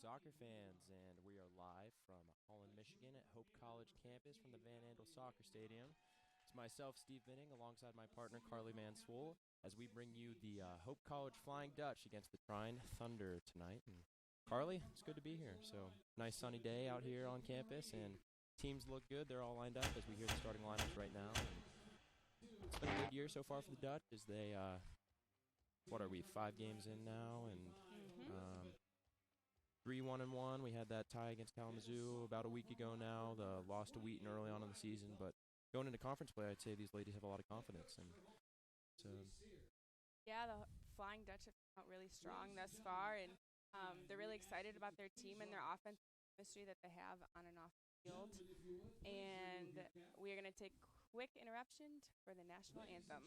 soccer fans, and we are live from Holland, Michigan at Hope College campus from the Van Andel Soccer Stadium. It's myself, Steve Binning, alongside my partner, Carly Manswool, as we bring you the Hope College Flying Dutch against the Trine Thunder tonight. And Carly, it's good to be here. So, nice sunny day out here on campus, and teams look good. They're all lined up as we hear the starting lineups right now. And it's been a good year so far for the Dutch as they, what are we, 5 games in now? And 3-1-1. We had that tie against Kalamazoo about a week ago now. The loss to Wheaton early on in the season, but going into conference play, I'd say these ladies have a lot of confidence. And so, yeah, the Flying Dutch have come out really strong thus far, and they're really excited about their team and their offensive chemistry that they have on and off the field. And we are going to take a quick interruption for the national anthem.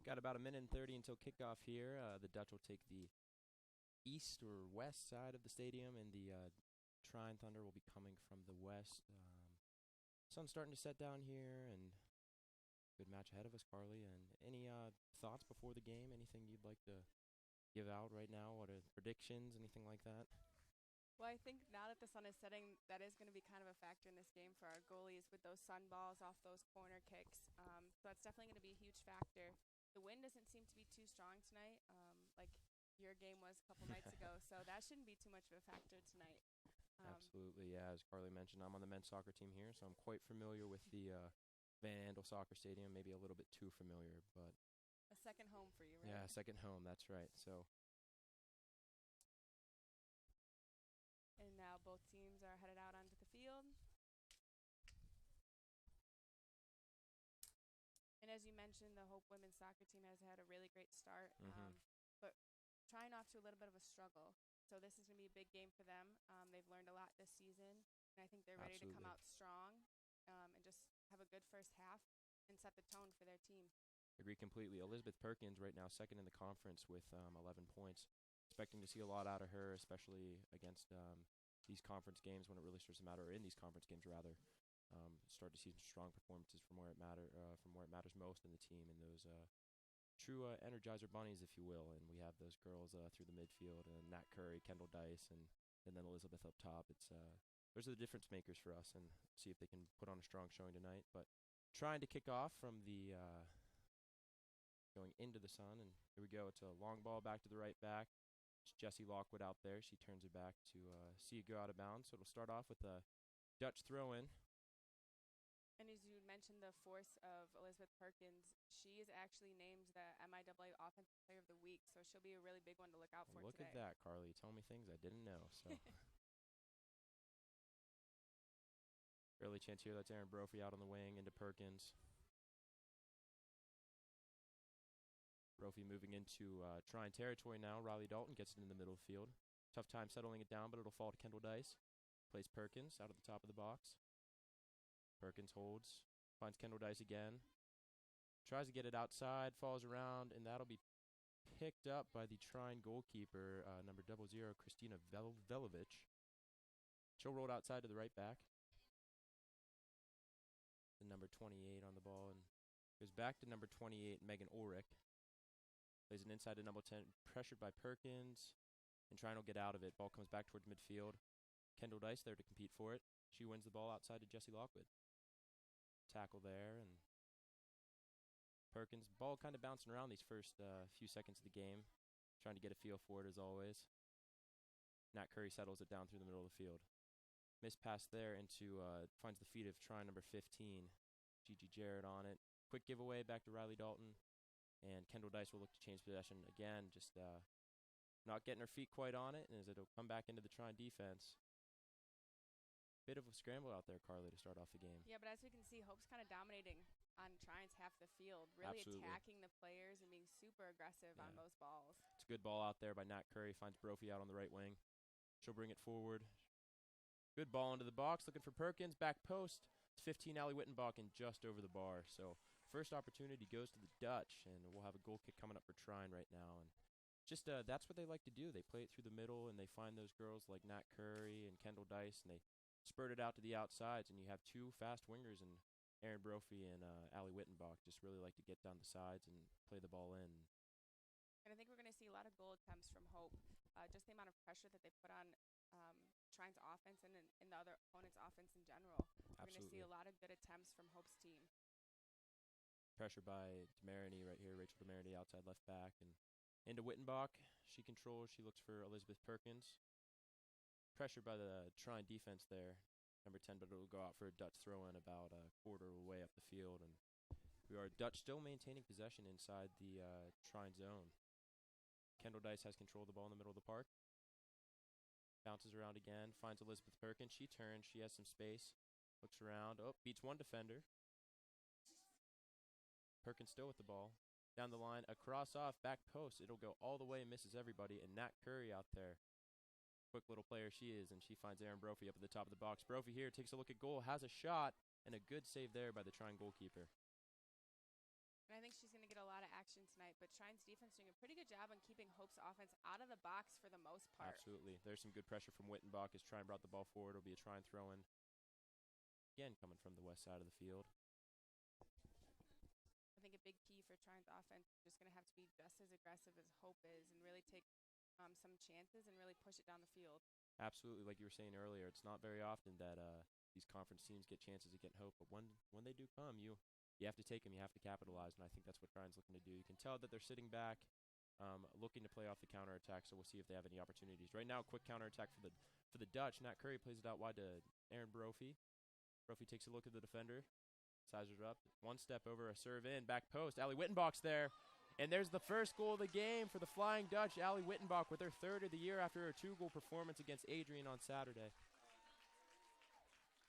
got about a minute and 30 until kickoff here. The Dutch will take the east or west side of the stadium, and the Trine Thunder will be coming from the west. Sun's starting to set down here, and good match ahead of us, Carly. And any thoughts before the game? Anything you'd like to give out right now? What are predictions? Anything like that? Well, I think now that the sun is setting, that is going to be kind of a factor in this game for our goalies with those sun balls off those corner kicks. So that's definitely going to be a huge factor. The wind doesn't seem to be too strong tonight, like your game was a couple nights ago. So that shouldn't be too much of a factor tonight. Absolutely, yeah. As Carly mentioned, I'm on the men's soccer team here, so I'm quite familiar with the Van Andel Soccer Stadium. Maybe a little bit too familiar, but a second home for you, right? yeah, second home. That's right. So. And now both teams are headed out onto the field. And as you mentioned, the Hope women's soccer team has had a really great start, but trying off to a little bit of a struggle. So this is going to be a big game for them. They've learned a lot this season, and I think they're ready to come out strong and just have a good first half and set the tone for their team. Agree completely. Elizabeth Perkins right now second in the conference with 11 points. Expecting to see a lot out of her, especially against these conference games when it really starts to matter, or in these conference games rather. Start to see some strong performances from where it matters most in the team, and those true energizer bunnies, if you will. And we have those girls through the midfield, and Nat Curry, Kendall Dice, and then Elizabeth up top. It's those are the difference makers for us, and see if they can put on a strong showing tonight. But trying to kick off from the going into the sun, and here we go. It's a long ball back to the right back. It's Jessie Lockwood out there. She turns it back to see it go out of bounds. So it'll start off with a Dutch throw-in. And as you mentioned, the force of Elizabeth Perkins, she is actually named the MIAA Offensive Player of the Week, so she'll be a really big one to look out for Look today. at that, Carly. Tell me things I didn't know. So, early chance here. That's Aaron Brophy out on the wing into Perkins. Brophy moving into Trine territory now. Riley Dalton gets it in the middle of the field. Tough time settling it down, but it'll fall to Kendall Dice. Plays Perkins out of the top of the box. Perkins holds, finds Kendall Dice again. Tries to get it outside, falls around, and that'll be picked up by the Trine goalkeeper, number 00, Christina Velovich. She'll roll it outside to the right back. The number 28 on the ball and goes back to number 28, Megan Ulrich. Plays it inside to number 10, pressured by Perkins, and Trine will get out of it. Ball comes back towards midfield. Kendall Dice there to compete for it. She wins the ball outside to Jessie Lockwood. Tackle there, and Perkins. Ball kind of bouncing around these first few seconds of the game, trying to get a feel for it as always. Nat Curry settles it down through the middle of the field. Missed pass there into, finds the feet of Trine number 15. Gigi Jarrett on it. Quick giveaway back to Riley Dalton. And Kendall Dice will look to change possession again, just not getting her feet quite on it, and as it'll come back into the Trine defense. Bit of a scramble out there, Carly, to start off the game. Yeah, but as we can see, Hope's kind of dominating on Trine's half the field, really Absolutely. attacking the players and being super aggressive on those balls. It's a good ball out there by Nat Curry, finds Brophy out on the right wing. She'll bring it forward. Good ball into the box, looking for Perkins, back post. It's 15, Allie Wittenbach, and just over the bar, so first opportunity goes to the Dutch, and we'll have a goal kick coming up for Trine right now. And just that's what they like to do. They play it through the middle, and they find those girls like Nat Curry and Kendall Dice, and they spurt it out to the outsides. And you have two fast wingers, and Erin Brophy and Allie Wittenbach just really like to get down the sides and play the ball in. And I think we're going to see a lot of goal attempts from Hope. Just the amount of pressure that they put on Trine's offense and the other opponent's offense in general. We're going to see a lot of good attempts from Hope's team. Pressure by Demariny right here, Rachel Demariny outside left back, and into Wittenbach. She controls, she looks for Elizabeth Perkins. Pressure by the Trine defense there, number 10, but it'll go out for a Dutch throw-in about a quarter of the way up the field. And we are Dutch still maintaining possession inside the Trine zone. Kendall Dice has control of the ball in the middle of the park. Bounces around again, finds Elizabeth Perkins. She turns, she has some space, looks around, beats one defender. Perkins still with the ball. Down the line, a cross off, back post. It'll go all the way, misses everybody, and Nat Curry out there. Quick little player she is, and she finds Erin Brophy up at the top of the box. Brophy here takes a look at goal, has a shot, and a good save there by the Trine goalkeeper. And I think she's going to get a lot of action tonight, but Trine's defense doing a pretty good job on keeping Hope's offense out of the box for the most part. Absolutely. There's some good pressure from Wittenbach as Trine brought the ball forward. It'll be a Trine throw-in. Again, coming from the west side of the field. I think a big key for Trine's offense is just going to have to be just as aggressive as Hope is and really take some chances and really push it down the field. Absolutely. Like you were saying earlier, it's not very often that these conference teams get chances against Hope, but when they do come, you have to take them, you have to capitalize, and I think that's what Trine's looking to do. You can tell that they're sitting back, looking to play off the counterattack, so we'll see if they have any opportunities. Right now, quick counterattack for the Dutch. Nat Curry plays it out wide to Erin Brophy. Brophy takes a look at the defender, sizes her up, one step over, a serve in, back post. Allie Wittenbach's there, and there's the first goal of the game for the Flying Dutch. Allie Wittenbach with her third of the year after her 2-goal performance against Adrian on Saturday.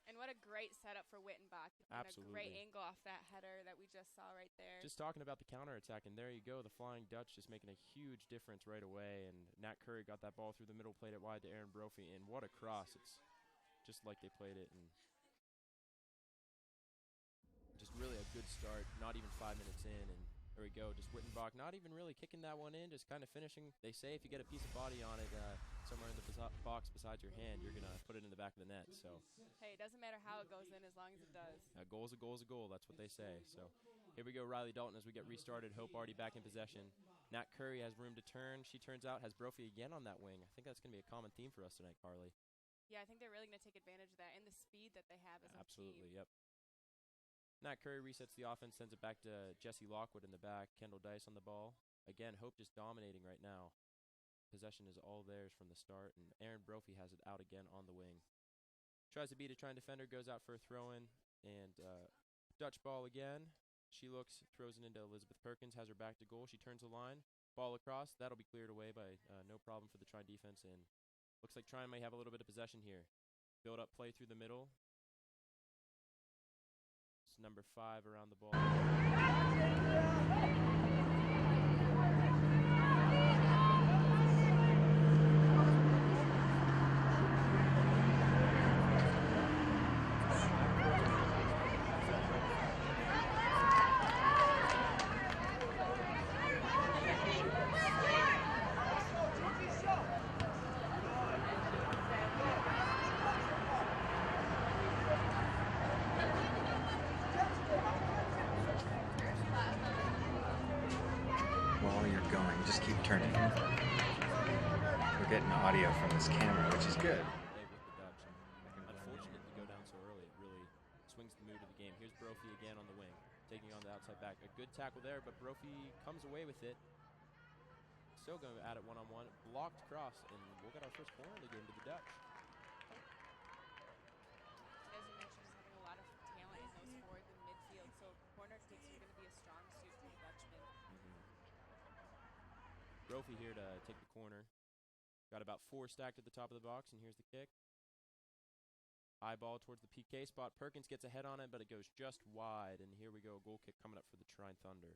And what a great setup for Wittenbach. Absolutely. And a great angle off that header that we just saw right there. Just talking about the counterattack, and there you go. The Flying Dutch just making a huge difference right away. And Nat Curry got that ball through the middle, played it wide to Erin Brophy, and what a cross. It's just like they played it. And just really a good start, not even 5 minutes in. And there we go, just Wittenbach not even really kicking that one in, just kind of finishing. They say if you get a piece of body on it somewhere in the box besides your hand, you're going to put it in the back of the net. So hey, it doesn't matter how it goes in as long as it does. A goal's a goal's a goal. That's what they say. So here we go, Riley Dalton as we get restarted. Hope already back in possession. Nat Curry has room to turn. She turns out, has Brophy again on that wing. I think that's going to be a common theme for us tonight, Carly. Yeah, I think they're really going to take advantage of that and the speed that they have as Absolutely, a team. Yep. Nat Curry resets the offense, sends it back to Jessie Lockwood in the back. Kendall Dice on the ball. Again, Hope just dominating right now. Possession is all theirs from the start, and Erin Brophy has it out again on the wing. Tries to beat a Trine defender, goes out for a throw-in, and Dutch ball again. She looks, throws it into Elizabeth Perkins, has her back to goal. She turns the line, ball across. That'll be cleared away by no problem for the Trine defense, and looks like Trine may have a little bit of possession here. Build up play through the middle. It's number 5 around the ball. keep turning. We're getting audio from this camera, which is good. With the Dutch. Unfortunate to go down so early. It really swings the mood of the game. Here's Brophy again on the wing, taking on the outside back. A good tackle there, but Brophy comes away with it. Still going at it one-on-one. Blocked cross, and we'll get our first corner of the game to the Dutch. As you mentioned, just having a lot of talent in those forwards and midfield, so corner kicks are going to be a strong suit for the Dutchmen. Brophy here to take the corner. Got about 4 stacked at the top of the box, and here's the kick. High ball towards the PK spot. Perkins gets a head on it, but it goes just wide, and here we go, a goal kick coming up for the Trine Thunder.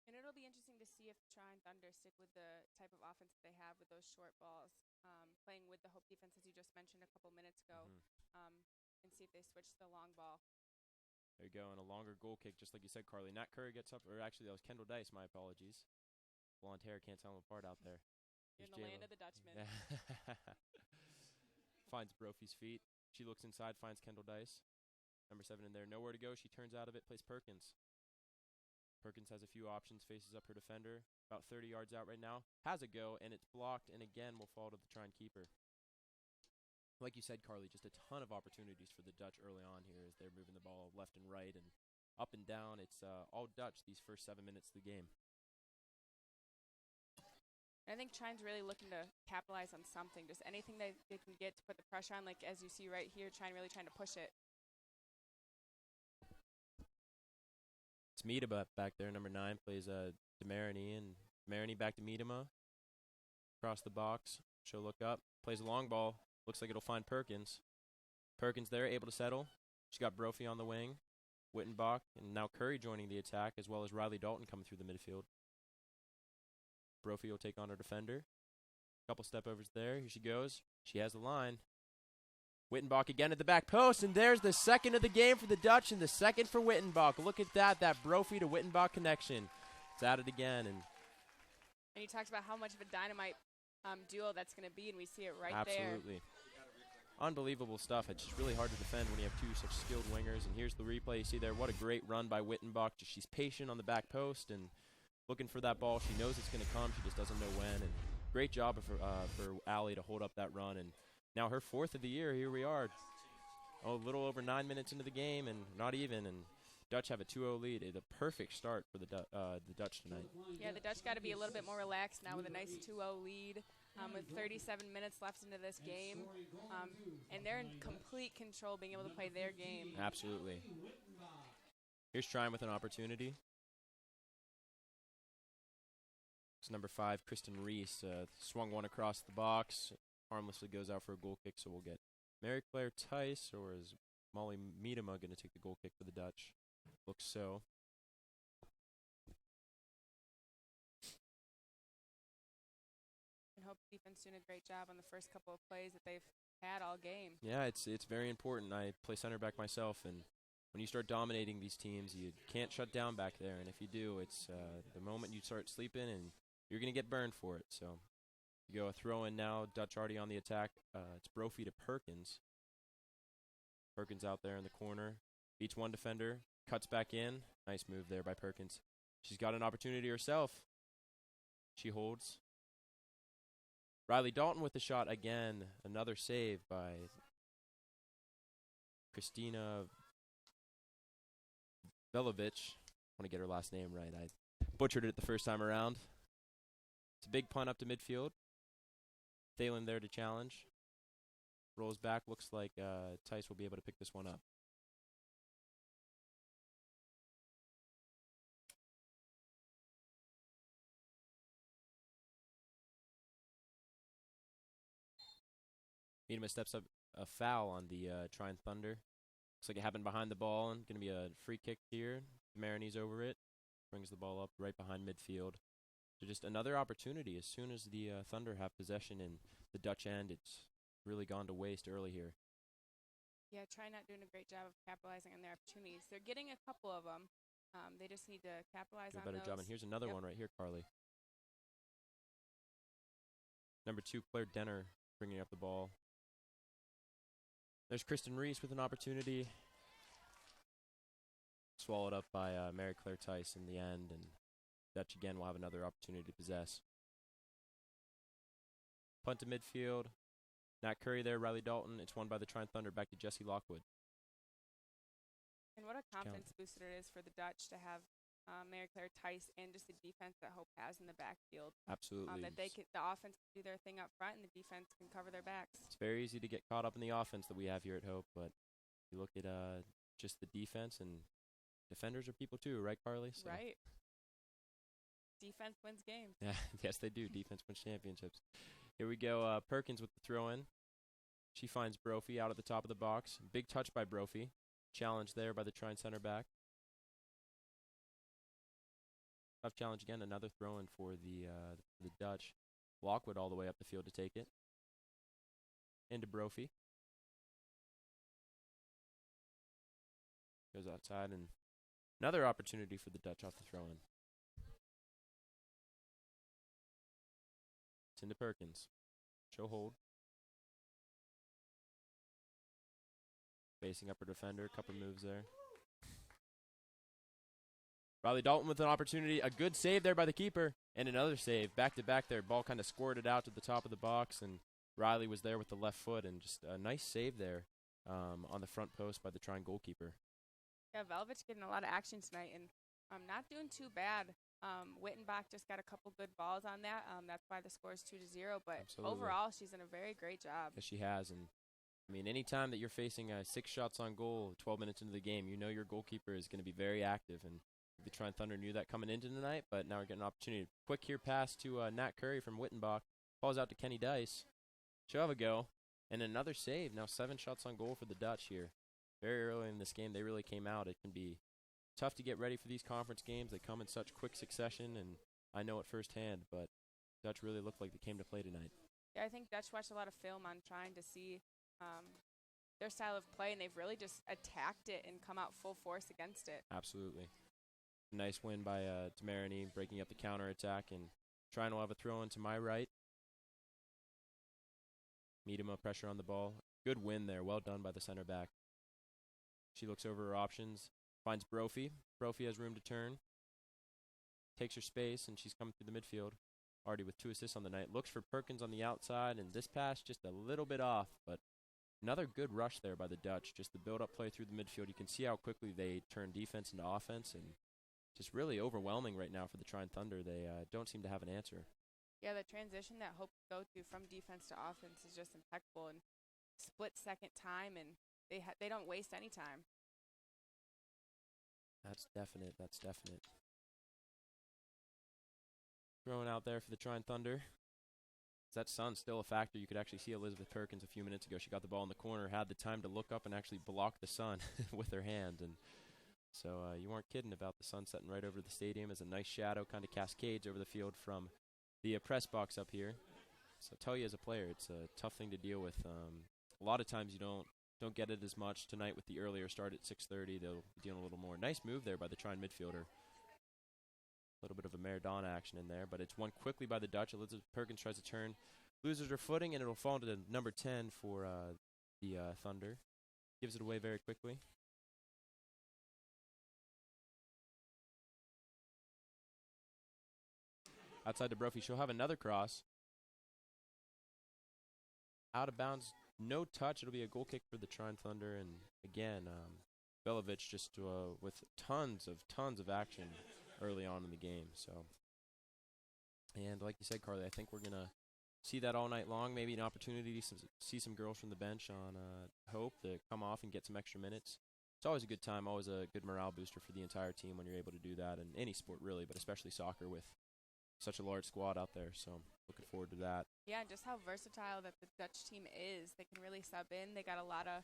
And it'll be interesting to see if Trine Thunder stick with the type of offense that they have with those short balls, playing with the Hope defense, as you just mentioned a couple minutes ago, and see if they switch to the long ball. There you go, and a longer goal kick, just like you said, Carly. Nat Curry gets up, or actually that was Kendall Dice, my apologies. Blonde hair, can't tell them apart out there. You're in the land of the Dutchmen. Finds Brophy's feet. She looks inside, finds Kendall Dice. Number 7 in there, nowhere to go. She turns out of it, plays Perkins. Perkins has a few options, faces up her defender. About 30 yards out right now. Has a go, and it's blocked, and again will fall to the Trine keeper. Like you said, Carly, just a ton of opportunities for the Dutch early on here as they're moving the ball left and right and up and down. It's all Dutch these first 7 minutes of the game. I think Trine's really looking to capitalize on something, just anything they can get to put the pressure on, like as you see right here, Trine really trying to push it. It's Miedema back there, number 9, plays DeMarini, and DeMarini back to Miedema. Across the box, she'll look up, plays a long ball, looks like it'll find Perkins. Perkins there, able to settle. She's got Brophy on the wing, Wittenbach, and now Curry joining the attack, as well as Riley Dalton coming through the midfield. Brophy will take on her defender. Couple step overs there. Here she goes. She has the line. Wittenbach again at the back post, and there's the second of the game for the Dutch and the second for Wittenbach. Look at that Brophy to Wittenbach connection. It's at it again. And you talked about how much of a dynamite duo that's going to be, and we see it right there. Absolutely. Unbelievable stuff. It's just really hard to defend when you have 2 such skilled wingers. And here's the replay. You see there, what a great run by Wittenbach. She's patient on the back post and looking for that ball. She knows it's going to come. She just doesn't know when. And great job for Allie to hold up that run. And now her 4th of the year. Here we are. A little over 9 minutes into the game, and not even. And Dutch have a 2-0 lead. The perfect start for the Dutch tonight. Yeah, the Dutch got to be a little bit more relaxed now with a nice 2-0 lead. With 37 minutes left into this game. And they're in complete control, being able to play their game. Absolutely. Here's Trine with an opportunity. It's number 5, Kristen Reese. Swung one across the box. Harmlessly goes out for a goal kick, so we'll get Mary Claire Tice, or is Molly Miedema going to take the goal kick for the Dutch? Looks so. And Hope defense doing a great job on the first couple of plays that they've had all game. Yeah, it's very important. I play center back myself, and when you start dominating these teams, you can't shut down back there. And if you do, it's the moment you start sleeping, and you're going to get burned for it. So you go a throw in now. Dutch already on the attack. It's Brophy to Perkins. Perkins out there in the corner. Beats one defender. Cuts back in. Nice move there by Perkins. She's got an opportunity herself. She holds. Riley Dalton with the shot again. Another save by Christina Velovich. I want to get her last name right. I butchered it the first time around. It's a big punt up to midfield. Thalen there to challenge. Rolls back. Looks like Tice will be able to pick this one up. Miedema steps up, a foul on the Trine Thunder. Looks like it happened behind the ball, and going to be a free kick here. Marini's over it. Brings the ball up right behind midfield. So just another opportunity. As soon as the Thunder have possession in the Dutch end, it's really gone to waste early here. Yeah, Trine not doing a great job of capitalizing on their opportunities. They're getting a couple of them. They just need to capitalize on Do a better those. job. And here's another one right here, Carly. Number 2, Claire Denner, bringing up the ball. There's Kristen Reese with an opportunity. Swallowed up by Mary Claire Tice in the end. And Dutch again will have another opportunity to possess. Punt to midfield. Nat Curry there, Riley Dalton. It's won by the Trine Thunder. Back to Jesse Lockwood. And what a confidence booster it is for the Dutch to have Mary Claire Tice and just the defense that Hope has in the backfield. Absolutely. That the offense can do their thing up front and the defense can cover their backs. It's very easy to get caught up in the offense that we have here at Hope, but you look at just the defense, and defenders are people too, right, Carly? So. Right. Defense wins games. Yeah, yes, they do. Defense wins championships. Here we go. Perkins with the throw-in. She finds Brophy out at the top of the box. Big touch by Brophy. Challenge there by the Trine center back. Tough challenge again. Another throw-in for the Dutch. Lockwood all the way up the field to take it. Into Brophy. Goes outside, and another opportunity for the Dutch off the throw-in. It's into Perkins. Show hold. Facing up her defender. A couple moves there. Riley Dalton with an opportunity. A good save there by the keeper. And another save. Back to back there. Ball kind of squirted out to the top of the box. And Riley was there with the left foot. And just a nice save there on the front post by the Trine goalkeeper. Yeah, Velovich getting a lot of action tonight. And not doing too bad. Wittenbach just got a couple good balls on that. That's why the score is 2-0. But Absolutely. Overall, she's done a very great job. Yes, she has. And I mean, any time that you're facing 6 shots on goal 12 minutes into the game, you know your goalkeeper is going to be very active. And the Trine Thunder knew that coming into tonight, but now we're getting an opportunity. Quick here pass to Nat Curry from Wittenbach. Falls out to Kenny Dice. She'll have a go. And another save. Now 7 shots on goal for the Dutch here. Very early in this game, they really came out. It can be tough to get ready for these conference games. They come in such quick succession, and I know it firsthand, but Dutch really looked like they came to play tonight. Yeah, I think Dutch watched a lot of film on trying to see their style of play, and they've really just attacked it and come out full force against it. Absolutely. Nice win by Tamarini, breaking up the counterattack, and Trine will have a throw in to my right. Miedema pressure on the ball. Good win there. Well done by the center back. She looks over her options, finds Brophy. Brophy has room to turn. Takes her space, and she's coming through the midfield. Already with 2 assists on the night. Looks for Perkins on the outside, and this pass just a little bit off, but another good rush there by the Dutch. Just the build-up play through the midfield. You can see how quickly they turn defense into offense, and just really overwhelming right now for the Trine Thunder. They don't seem to have an answer. Yeah, the transition that Hope go through from defense to offense is just impeccable, and split-second time, and they don't waste any time. That's definite. That's definite. Throwing out there for the Trine Thunder. That sun's still a factor. You could actually see Elizabeth Perkins a few minutes ago. She got the ball in the corner, had the time to look up and actually block the sun with her hand. And so you weren't kidding about the sun setting right over the stadium as a nice shadow kind of cascades over the field from the press box up here. So I'll tell you as a player, it's a tough thing to deal with. A lot of times you don't get it as much. Tonight with the earlier start at 6:30, they'll be dealing a little more. Nice move there by the Trine midfielder. A little bit of a Maradona action in there, but it's won quickly by the Dutch. Elizabeth Perkins tries to turn, loses her footing, and it'll fall to number 10 for the Thunder. Gives it away very quickly. Outside to Brophy. She'll have another cross. Out of bounds. No touch. It'll be a goal kick for the Trine Thunder. And again, Velovich just with tons of action early on in the game. So, and like you said, Carly, I think we're going to see that all night long. Maybe an opportunity to see some girls from the bench on Hope to come off and get some extra minutes. It's always a good time, always a good morale booster for the entire team when you're able to do that in any sport, really, but especially soccer with such a large squad out there. So looking forward to that. Yeah, and just how versatile that the Dutch team is. They can really sub in. They got a lot of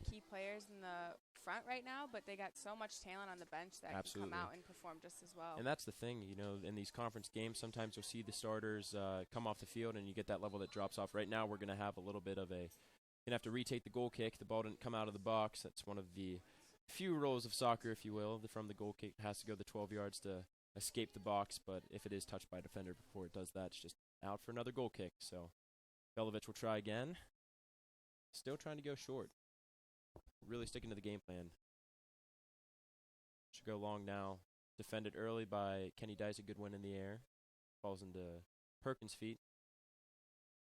key players in the front right now, but they got so much talent on the bench that Absolutely. can come out and perform just as well. And that's the thing, in these conference games, sometimes you'll see the starters come off the field and you get that level that drops off. Right now we're going to have a little bit of going to have to retake the goal kick. The ball didn't come out of the box. That's one of the few rules of soccer, if you will. From the goal kick, it has to go the 12 yards to escape the box, but if it is touched by a defender before it does that, it's just out for another goal kick. So Velovich will try again. Still trying to go short. Really sticking to the game plan. Should go long now. Defended early by Kenny Dice, a good win in the air. Falls into Perkins' feet.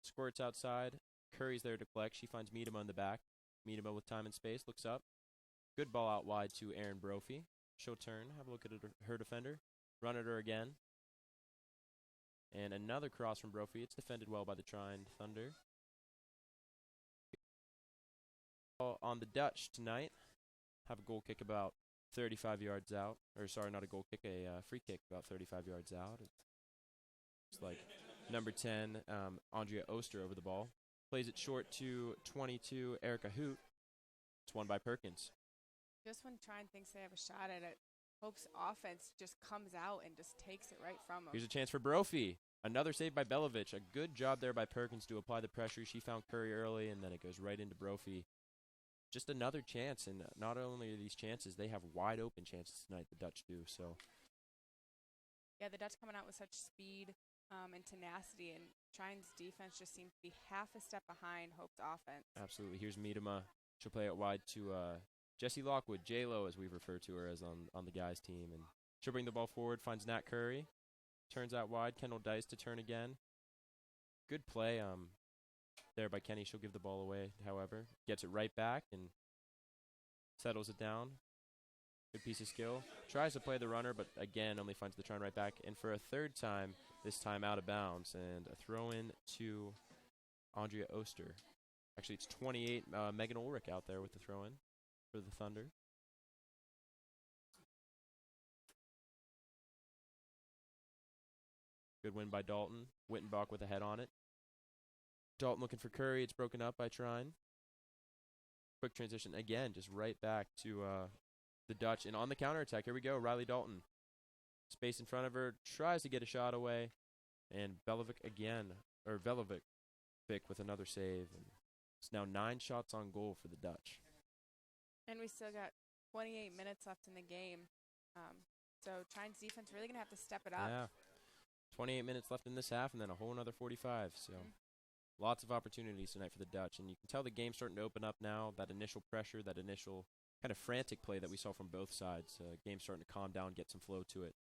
Squirts outside. Curry's there to collect. She finds Miedema in the back. Miedema with time and space, looks up. Good ball out wide to Erin Brophy. She'll turn, have a look at her defender. Run at her again. And another cross from Brophy. It's defended well by the Trine Thunder. On the Dutch tonight. Have a goal kick about 35 yards out. Or sorry, not a goal kick, a free kick about 35 yards out. It's like number 10, Andrea Oster over the ball. Plays it short to 22, Erica Hoot. It's won by Perkins. Just when Trine thinks they have a shot at it, Hope's offense just comes out and just takes it right from them. Here's a chance for Brophy. Another save by Belovic. A good job there by Perkins to apply the pressure. She found Curry early, and then it goes right into Brophy. Just another chance, and not only are these chances, they have wide open chances tonight, the Dutch do. So. Yeah, the Dutch coming out with such speed and tenacity, and Trine's defense just seems to be half a step behind Hope's offense. Absolutely. Here's Miedema. She'll play it wide to Jessie Lockwood, J-Lo, as we refer to her as on the guys' team. And she'll bring the ball forward, finds Nat Curry. Turns out wide. Kendall Dice to turn again. Good play there by Kenny. She'll give the ball away, however. Gets it right back and settles it down. Good piece of skill. Tries to play the runner, but again, only finds the Trine right back. And for a third time, this time out of bounds. And a throw-in to Andrea Oster. Actually, it's 28. Megan Ulrich out there with the throw-in for the Thunder. Good win by Dalton. Wittenbach with a head on it. Dalton looking for Curry. It's broken up by Trine. Quick transition again, just right back to the Dutch. And on the counterattack, here we go. Riley Dalton. Space in front of her. Tries to get a shot away. And Velovic with another save. And it's now 9 shots on goal for the Dutch. And we still got 28 minutes left in the game. So Trine's defense really going to have to step it up. Yeah. 28 minutes left in this half and then a whole another 45. So lots of opportunities tonight for the Dutch. And you can tell the game's starting to open up now. That initial pressure, that initial kind of frantic play that we saw from both sides. Game's starting to calm down, get some flow to it.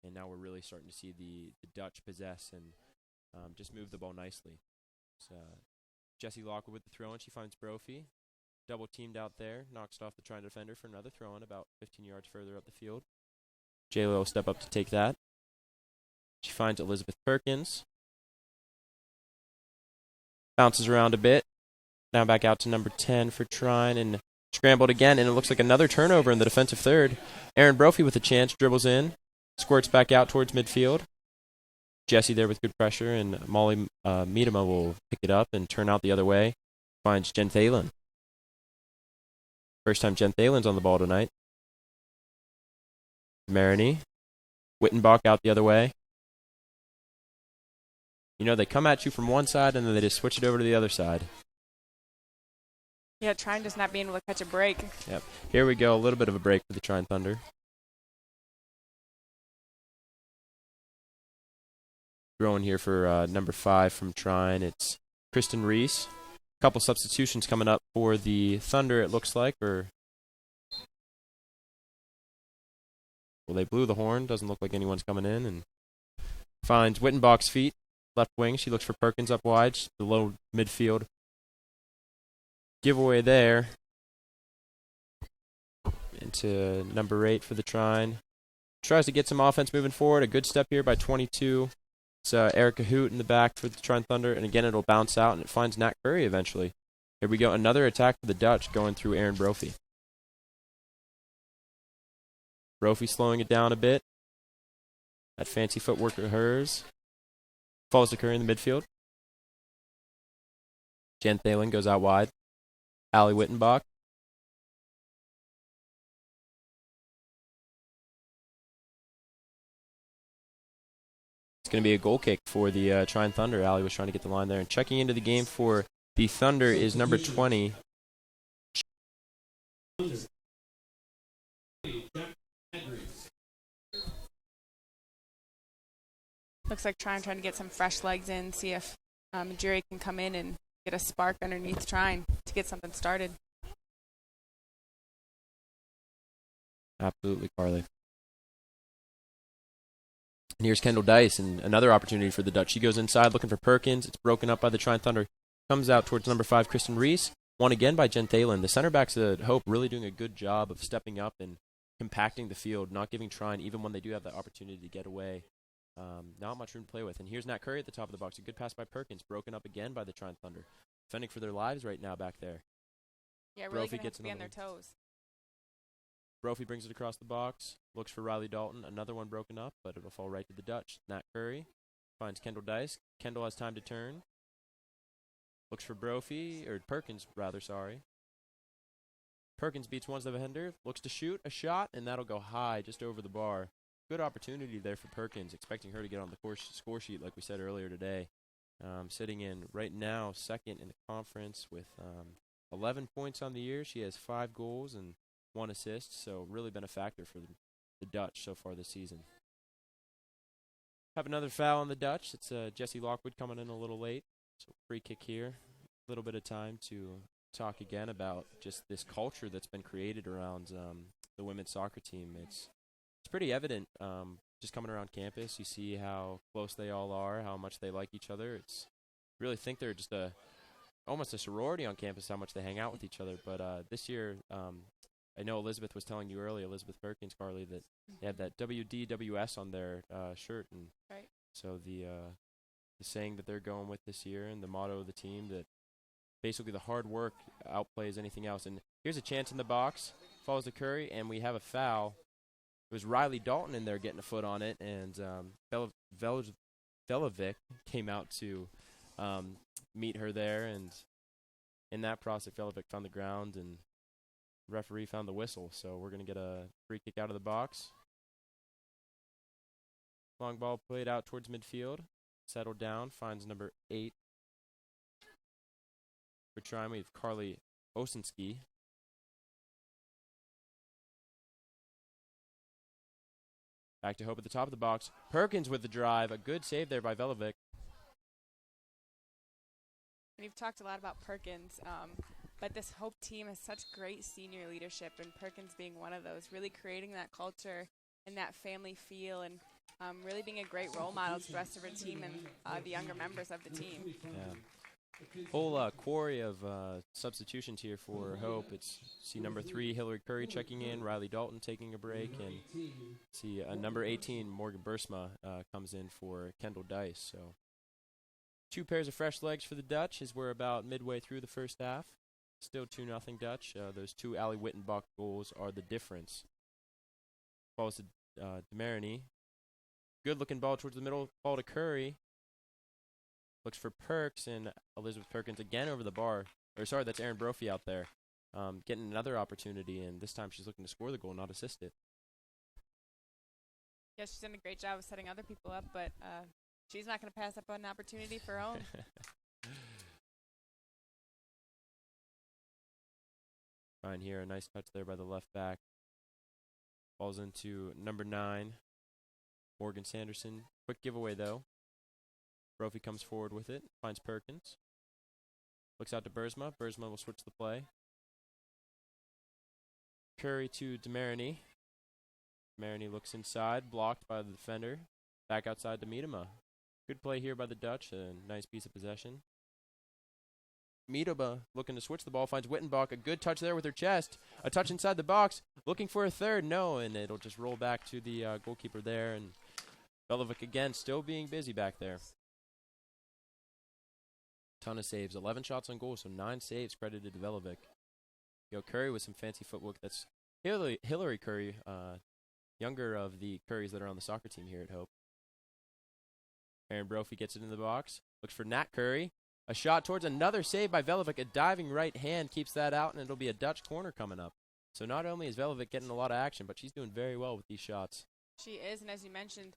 And now we're really starting to see the Dutch possess and just move the ball nicely. So Jessie Lockwood with the throw-in. She finds Brophy. Double teamed out there. Knocks it off the Trine defender for another throw-in about 15 yards further up the field. J-Lo will step up to take that. She finds Elizabeth Perkins. Bounces around a bit. Now back out to number 10 for Trine and scrambled again. And it looks like another turnover in the defensive third. Erin Brophy with a chance. Dribbles in. Squirts back out towards midfield. Jessie there with good pressure. And Molly Miedema will pick it up and turn out the other way. Finds Jen Thalen. First time Jen Thalen's on the ball tonight. Marini. Wittenbach out the other way. You know, they come at you from one side and then they just switch it over to the other side. Yeah, Trine just not being able to catch a break. Yep. Here we go. A little bit of a break for the Trine Thunder. Throwing here for number 5 from Trine. It's Kristen Reese. A couple substitutions coming up for the Thunder, it looks like. Well, they blew the horn. Doesn't look like anyone's coming in. And finds Wittenbach's feet. Left wing. She looks for Perkins up wide. The low midfield. Giveaway there. Into number 8 for the Trine. Tries to get some offense moving forward. A good step here by 22. It's Erica Hoot in the back for the Trine Thunder. And again, it'll bounce out and it finds Nat Curry eventually. Here we go. Another attack for the Dutch going through Erin Brophy. Brophy slowing it down a bit. That fancy footwork of hers. Falls to Curry in the midfield. Jen Thalen goes out wide. Allie Wittenbach. It's going to be a goal kick for the Trine Thunder. Allie was trying to get the line there. And checking into the game for the Thunder is number 20. Looks like Trine trying to get some fresh legs in, see if Jerry can come in and get a spark underneath Trine to get something started. Absolutely, Carly. And here's Kendall Dice, and another opportunity for the Dutch. She goes inside looking for Perkins. It's broken up by the Trine Thunder. Comes out towards number 5, Kristen Reese. Won again by Jen Thalen. The center backs at Hope really doing a good job of stepping up and compacting the field, not giving Trine, even when they do have the opportunity to get away, not much room to play with. And here's Nat Curry at the top of the box. A good pass by Perkins, broken up again by the Trine Thunder. Defending for their lives right now back there. Yeah, really going to have to be on their toes. Brophy brings it across the box, looks for Riley Dalton. Another one broken up, but it'll fall right to the Dutch. Nat Curry finds Kendall Dice. Kendall has time to turn. Looks for Perkins, sorry. Perkins beats one defender, looks to shoot a shot, and that'll go high just over the bar. Good opportunity there for Perkins, expecting her to get on the score sheet like we said earlier today. Sitting in right now second in the conference with 11 points on the year. She has 5 goals and 1 assist, so really been a factor for the Dutch so far this season. Have another foul on the Dutch. It's Jesse Lockwood coming in a little late. So free kick here. A little bit of time to talk again about just this culture that's been created around the women's soccer team. It's pretty evident just coming around campus. You see how close they all are, how much they like each other. It's really think they're just almost a sorority on campus, how much they hang out with each other. But this year, I know Elizabeth was telling you earlier, Elizabeth Perkins, Carly, that they have that WDWS on their shirt. And right. So the saying that they're going with this year and the motto of the team, that basically the hard work outplays anything else. And here's a chance in the box, falls to Curry, and we have a foul. It was Riley Dalton in there getting a foot on it, and Velovic came out to meet her there, and in that process, Velovic found the ground, and the referee found the whistle. So we're going to get a free kick out of the box. Long ball played out towards midfield. Settled down, finds number 8. For Trine, we have Carly Osinski. Back to Hope at the top of the box. Perkins with the drive. A good save there by Velovic. And you've talked a lot about Perkins, but this Hope team has such great senior leadership, and Perkins being one of those, really creating that culture and that family feel, and really being a great role model to the rest of her team and the younger members of the team. Yeah. Whole quarry of substitutions here for Hope. It's number 3, Hillary Curry checking in, Riley Dalton taking a break, and number 18, Morgan Bursma, comes in for Kendall Dice. So 2 pairs of fresh legs for the Dutch as we're about midway through the first half. Still 2-0 Dutch. Those 2 Allie Wittenbach goals are the difference. Balls to Demariny. Good-looking ball towards the middle. Ball to Curry. Looks for Perks, and Elizabeth Perkins again over the bar. That's Erin Brophy out there. Getting another opportunity, and this time she's looking to score the goal, not assist it. Yeah, she's done a great job of setting other people up, but she's not going to pass up an opportunity for her own. Fine here, a nice touch there by the left back. Falls into number 9, Morgan Sanderson. Quick giveaway, though. Brophy comes forward with it, finds Perkins. Looks out to Bursma. Bursma will switch the play. Curry to Demariny. Demariny looks inside, blocked by the defender. Back outside to Miedema. Good play here by the Dutch, a nice piece of possession. Miedema looking to switch the ball, finds Wittenbach. A good touch there with her chest. A touch inside the box, looking for a third. No, and it'll just roll back to the goalkeeper there. And Velovic again still being busy back there. Ton of saves, 11 shots on goal, so 9 saves credited to Velovic. Curry with some fancy footwork. That's Hillary Curry, younger of the Currys that are on the soccer team here at Hope. Erin Brophy gets it in the box. Looks for Nat Curry. A shot towards another save by Velovic. A diving right hand keeps that out, and it'll be a Dutch corner coming up. So not only is Velovic getting a lot of action, but she's doing very well with these shots. She is, and as you mentioned,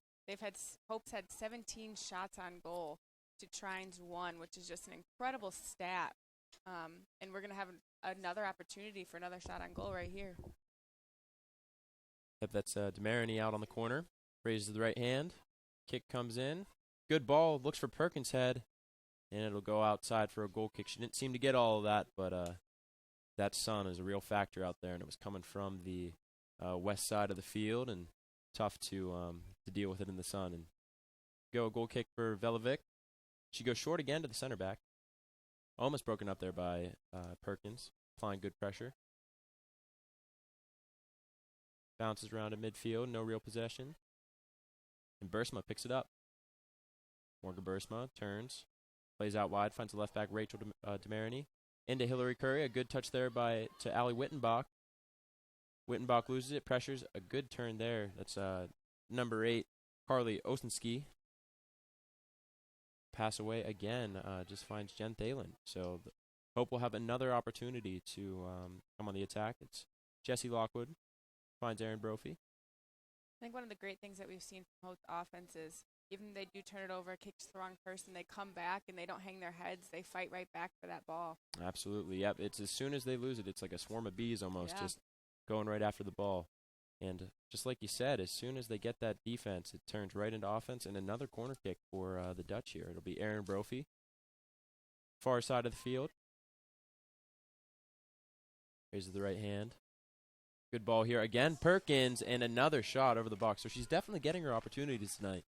Hope's had 17 shots on goal to Trine's 1, which is just an incredible stat. And we're going to have another opportunity for another shot on goal right here. Yep, that's Demariny out on the corner. Raises the right hand. Kick comes in. Good ball. Looks for Perkins' head. And it'll go outside for a goal kick. She didn't seem to get all of that, but that sun is a real factor out there, and it was coming from the west side of the field, and tough to deal with it in the sun. And Go goal kick for Velovic. She goes short again to the center back. Almost broken up there by Perkins, applying good pressure. Bounces around in midfield, no real possession. And Bursma picks it up. Morgan Bursma turns, plays out wide, finds the left back Rachel Demarini. Into Hillary Curry, a good touch there to Allie Wittenbach. Wittenbach loses it, pressures, a good turn there. That's number 8, Carly Osenski. Pass away again, just finds Jen Thalen. So Hope will have another opportunity to come on the attack. It's Jessie Lockwood, finds Erin Brophy. I think one of the great things that we've seen from Hope's offense is even if they do turn it over, kick to the wrong person, they come back and they don't hang their heads. They fight right back for that ball. Absolutely, yep. It's as soon as they lose it, it's like a swarm of bees almost, just going right after the ball. And just like you said, as soon as they get that defense, it turns right into offense. And another corner kick for the Dutch here. It'll be Erin Brophy, far side of the field. Raises the right hand. Good ball here. Again, Perkins, and another shot over the box. So she's definitely getting her opportunities tonight.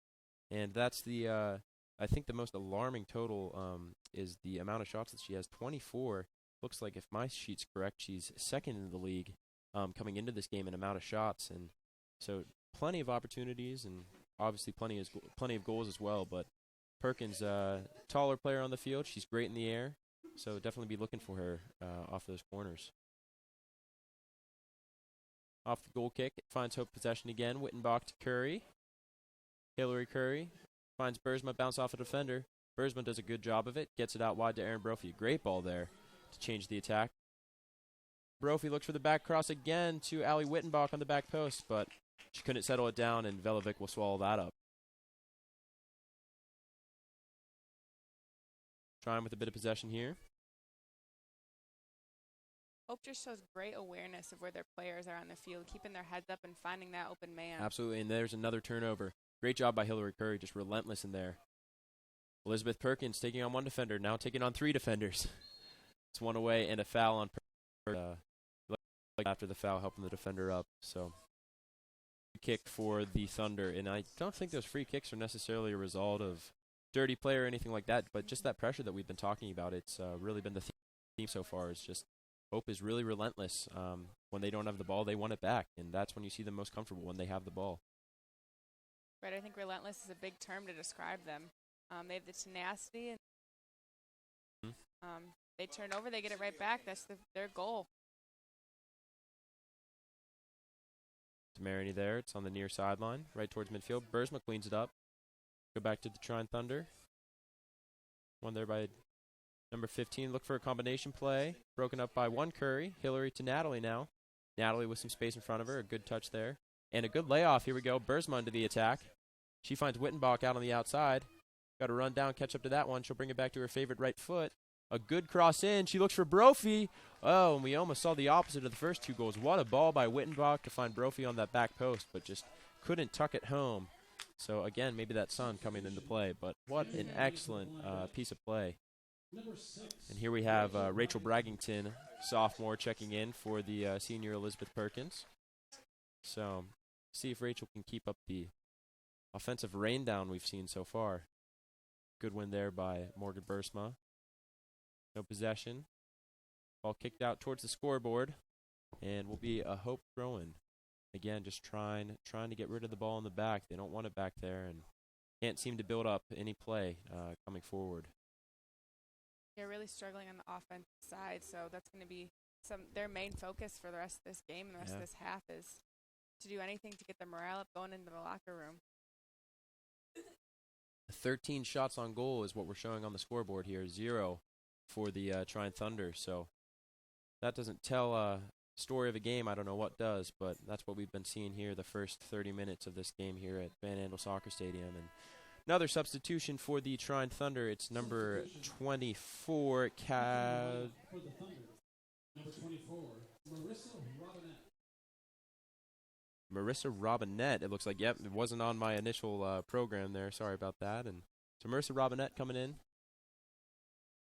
And that's the, I think the most alarming total is the amount of shots that she has. 24. Looks like, if my sheet's correct, she's second in the league coming into this game in amount of shots. And so plenty of opportunities and obviously plenty of goals as well. But Perkins, taller player on the field. She's great in the air. So definitely be looking for her off those corners. Off the goal kick, it finds Hope possession again. Wittenbach to Curry. Hillary Curry finds Bursma, bounce off a defender. Bursma does a good job of it, gets it out wide to Erin Brophy. Great ball there to change the attack. Brophy looks for the back cross again to Allie Wittenbach on the back post, but she couldn't settle it down, and Velovic will swallow that up. Trying with a bit of possession here. Hope just shows great awareness of where their players are on the field, keeping their heads up and finding that open man. Absolutely, and there's another turnover. Great job by Hillary Curry, just relentless in there. Elizabeth Perkins taking on one defender, now taking on 3 defenders. It's one away and a foul on Perkins. After the foul, helping the defender up. So, kick for the Thunder, and I don't think those free kicks are necessarily a result of dirty play or anything like that, but just that pressure that we've been talking about. It's really been the theme so far. It's just Hope is really relentless. When they don't have the ball, they want it back, and that's when you see them most comfortable, when they have the ball. Right, I think relentless is a big term to describe them. They have the tenacity, and they turn over, they get it right back. That's their goal. Demarini there. It's on the near sideline, right towards midfield. Bursma cleans it up. Go back to the Trine Thunder. One there by number 15. Look for a combination play. Broken up by one Curry. Hillary to Natalie now. Natalie with some space in front of her. A good touch there. And a good layoff. Here we go. Bursma into the attack. She finds Wittenbach out on the outside. Got to run down, catch up to that one. She'll bring it back to her favorite right foot. A good cross in. She looks for Brophy. Oh, and we almost saw the opposite of the first 2 goals. What a ball by Wittenbach to find Brophy on that back post, but just couldn't tuck it home. So, again, maybe that sun coming into play, but what an excellent piece of play. And here we have Rachel Braggington, sophomore, checking in for the senior Elizabeth Perkins. So, see if Rachel can keep up the offensive rain down we've seen so far. Good win there by Morgan Bursma. No possession. Ball kicked out towards the scoreboard, and will be a Hope throw-in. Again, just trying to get rid of the ball in the back. They don't want it back there, and can't seem to build up any play coming forward. They're really struggling on the offensive side, so that's going to be their main focus for the rest of this game and the rest of this half is to do anything to get the morale up going into the locker room. 13 shots on goal is what we're showing on the scoreboard here. 0 for the Trine Thunder. So that doesn't tell a story of a game. I don't know what does, but that's what we've been seeing here the first 30 minutes of this game here at Van Andel Soccer Stadium. And another substitution for the Trine Thunder. It's number 24, For the Thunder, number 24, Marissa Robinette. It looks like, yep, it wasn't on my initial program there. Sorry about that. And so Marissa Robinette coming in.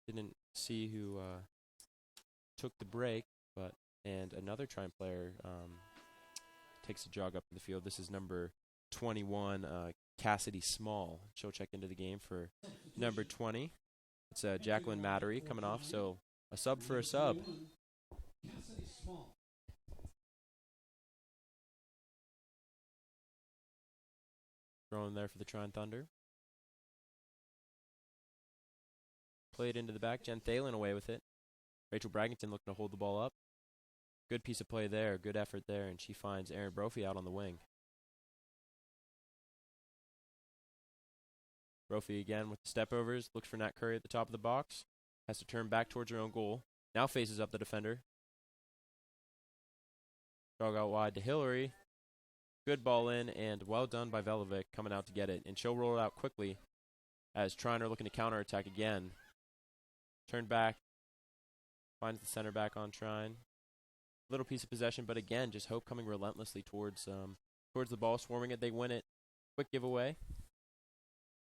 Didn't see who took the break, and another Trine player takes a jog up in the field. This is number 21, Cassidy Small. She'll check into the game for number 20. It's Jacqueline Mattery coming off, so a sub for a sub. Throwing there for the Trine Thunder. Played into the back. Jen Thalen away with it. Rachel Bragington looking to hold the ball up. Good piece of play there. Good effort there. And she finds Erin Brophy out on the wing. Brophy again with the step-overs. Looks for Nat Curry at the top of the box. Has to turn back towards her own goal. Now faces up the defender. Jog out wide to Hillary. Good ball in, and well done by Velovic coming out to get it. And she'll roll it out quickly as Trine looking to counterattack again. Turn back. Finds the center back on Trine. Little piece of possession, but again, just Hope coming relentlessly towards the ball, swarming it. They win it. Quick giveaway.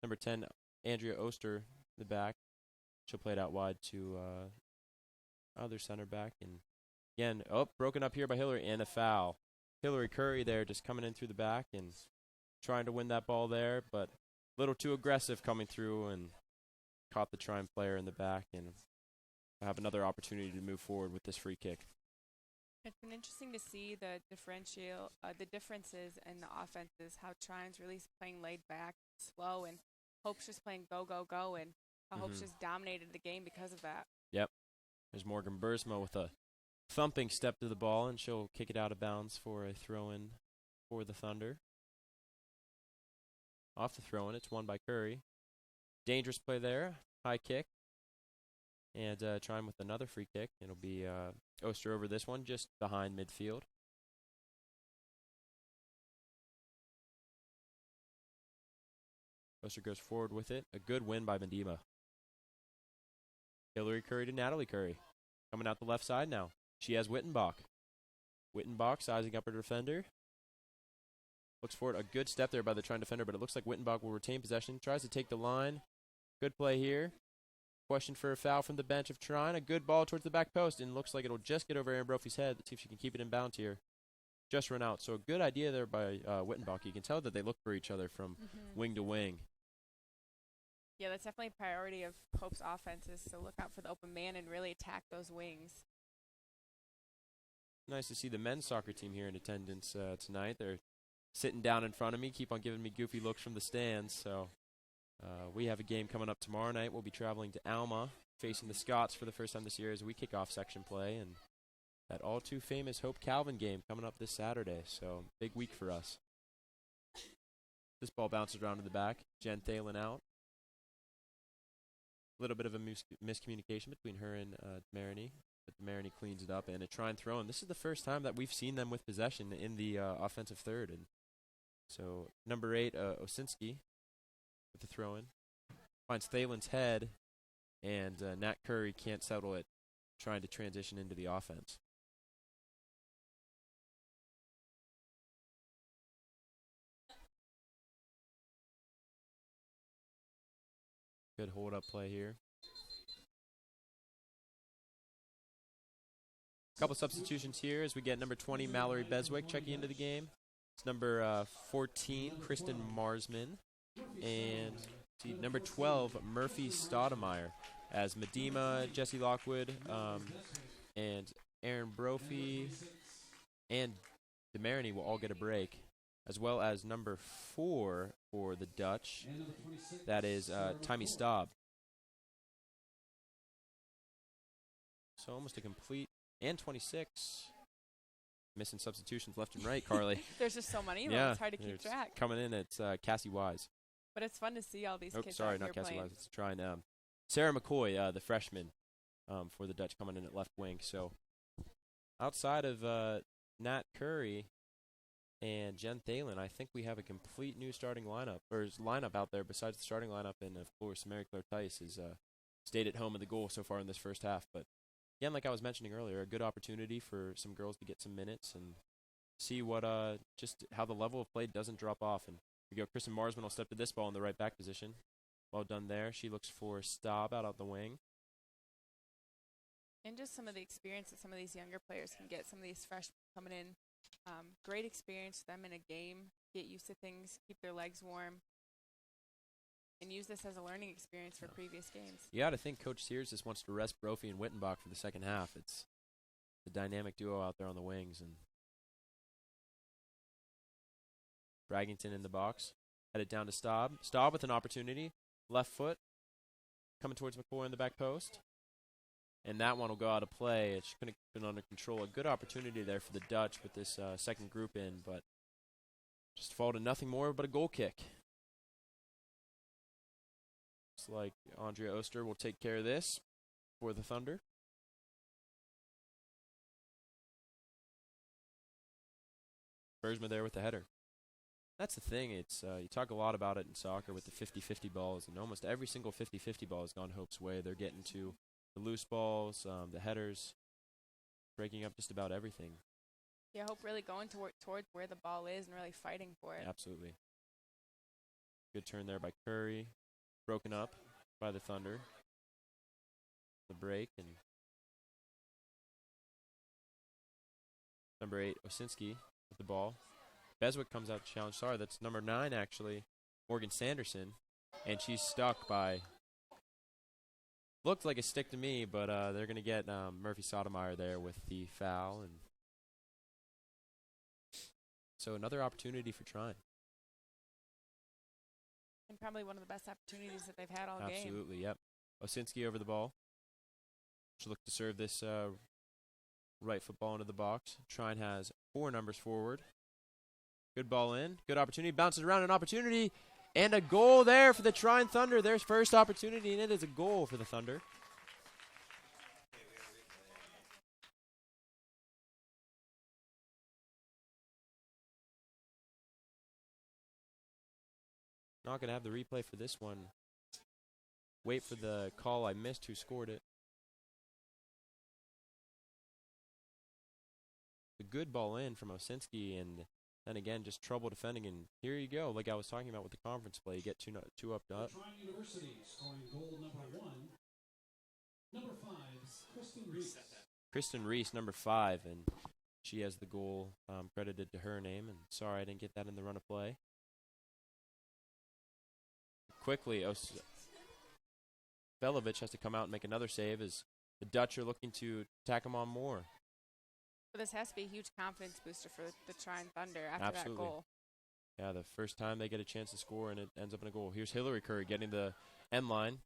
Number 10, Andrea Oster, the back. She'll play it out wide to other center back. And again, broken up here by Hillary, and a foul. Hillary Curry there just coming in through the back and trying to win that ball there, but a little too aggressive coming through and caught the Trine player in the back, and have another opportunity to move forward with this free kick. It's been interesting to see the differences in the offenses, how Trine's really playing laid back, slow, and Hope's just playing go, go, go, and how Hope's just dominated the game because of that. Yep. There's Morgan Bursma with a thumping step to the ball, and she'll kick it out of bounds for a throw-in for the Thunder. Off the throw-in, it's won by Curry. Dangerous play there, high kick. And Trine with another free kick. It'll be Oster over this one, just behind midfield. Oster goes forward with it. A good win by Medema. Hillary Curry to Natalie Curry. Coming out the left side now. She has Wittenbach. Wittenbach sizing up her defender. Looks for it. A good step there by the Trine defender, but it looks like Wittenbach will retain possession. Tries to take the line. Good play here. Question for a foul from the bench of Trine. A good ball towards the back post, and looks like it'll just get over Erin Brophy's head. Let's see if she can keep it in bounds here. Just run out. So a good idea there by Wittenbach. You can tell that they look for each other from wing to wing. Yeah, that's definitely a priority of Hope's offenses, so look out for the open man and really attack those wings. Nice to see the men's soccer team here in attendance tonight. They're sitting down in front of me, keep on giving me goofy looks from the stands. So we have a game coming up tomorrow night. We'll be traveling to Alma, facing the Scots for the first time this year as we kick off section play. And that all-too-famous Hope Calvin game coming up this Saturday. So big week for us. This ball bounces around to the back. Jen Thalen out. A little bit of a miscommunication between her and Maroney. But Maroney cleans it up, and a Trine throw. And this is the first time that we've seen them with possession in the offensive third. And so number 8, Osinski, with the throw-in. Finds Thalen's head, and Nat Curry can't settle it, trying to transition into the offense. Good hold-up play here. Couple substitutions here as we get number 20, Mallory Beswick, checking into the game. It's number 14, Kristen Marsman. And number 12, Murphy Stoudemire, as Medema, Jesse Lockwood, and Erin Brophy, and DeMarini will all get a break, as well as number 4 for the Dutch. That is Timmy Staub. So almost a complete, and 26. Missing substitutions left and right, Carly. There's just so many of them. It's hard to keep track. Coming in, it's Cassie Wise. But it's fun to see all these kids sorry, out not here Cassie playing. Wise. It's Trine. Sarah McCoy, the freshman for the Dutch, coming in at left wing. So outside of Nat Curry and Jen Thalen, I think we have a complete new starting lineup, or lineup out there besides the starting lineup. And, of course, Mary Claire Tice has stayed at home in the goal so far in this first half. But, again, like I was mentioning earlier, a good opportunity for some girls to get some minutes and see what just how the level of play doesn't drop off. And we go. Kristen Marsman will step to this ball in the right back position. Well done there. She looks for Staub out the wing. And just some of the experience that some of these younger players can get, some of these freshmen coming in Great experience for them in a game, get used to things, keep their legs warm, and use this as a learning experience for previous games. You got to think Coach Sears just wants to rest Brophy and Wittenbach for the second half. It's the dynamic duo out there on the wings. And Braggington in the box. Headed down to Staub. Staub with an opportunity. Left foot. Coming towards McCoy in the back post. And that one will go out of play. It couldn't have been under control. A good opportunity there for the Dutch with this second group in, but just fall to nothing more but a goal kick. Looks like Andrea Oster will take care of this for the Thunder. Bergsma there with the header. That's the thing. It's you talk a lot about it in soccer with the 50-50 balls, and almost every single 50-50 ball has gone Hope's way. They're getting to the loose balls, the headers, breaking up just about everything. Yeah, Hope really going towards where the ball is and really fighting for it. Absolutely. Good turn there by Curry. Broken up by the Thunder. The break, and number 8, Osinski with the ball. Beswick comes out to challenge. Sorry, that's number 9, actually, Morgan Sanderson. And she's stuck by, looked like a stick to me, but they're going to get Murphy Sotomayor there with the foul. And so another opportunity for Trine. And probably one of the best opportunities that they've had all game. Absolutely, yep. Osinski over the ball. She'll look to serve this right football into the box. Trine has 4 numbers forward. Good ball in. Good opportunity. Bounces around, an opportunity. And a goal there for the Trine Thunder. Their first opportunity, and it is a goal for the Thunder. Not going to have the replay for this one. Wait for the call I missed who scored it. A good ball in from Osinski, and then again, just trouble defending. And here you go, like I was talking about with the conference play, you get two up. Trine University scoring goal number 1. Number 5, Kristen Reese. Kristen Reese, number 5, and she has the goal credited to her name. And sorry I didn't get that in the run of play. Quickly, Velovic has to come out and make another save as the Dutch are looking to tack him on more. But this has to be a huge confidence booster for the Trine Thunder after Absolutely. that goal. Yeah, the first time they get a chance to score, and it ends up in a goal. Here's Hillary Curry getting the end line.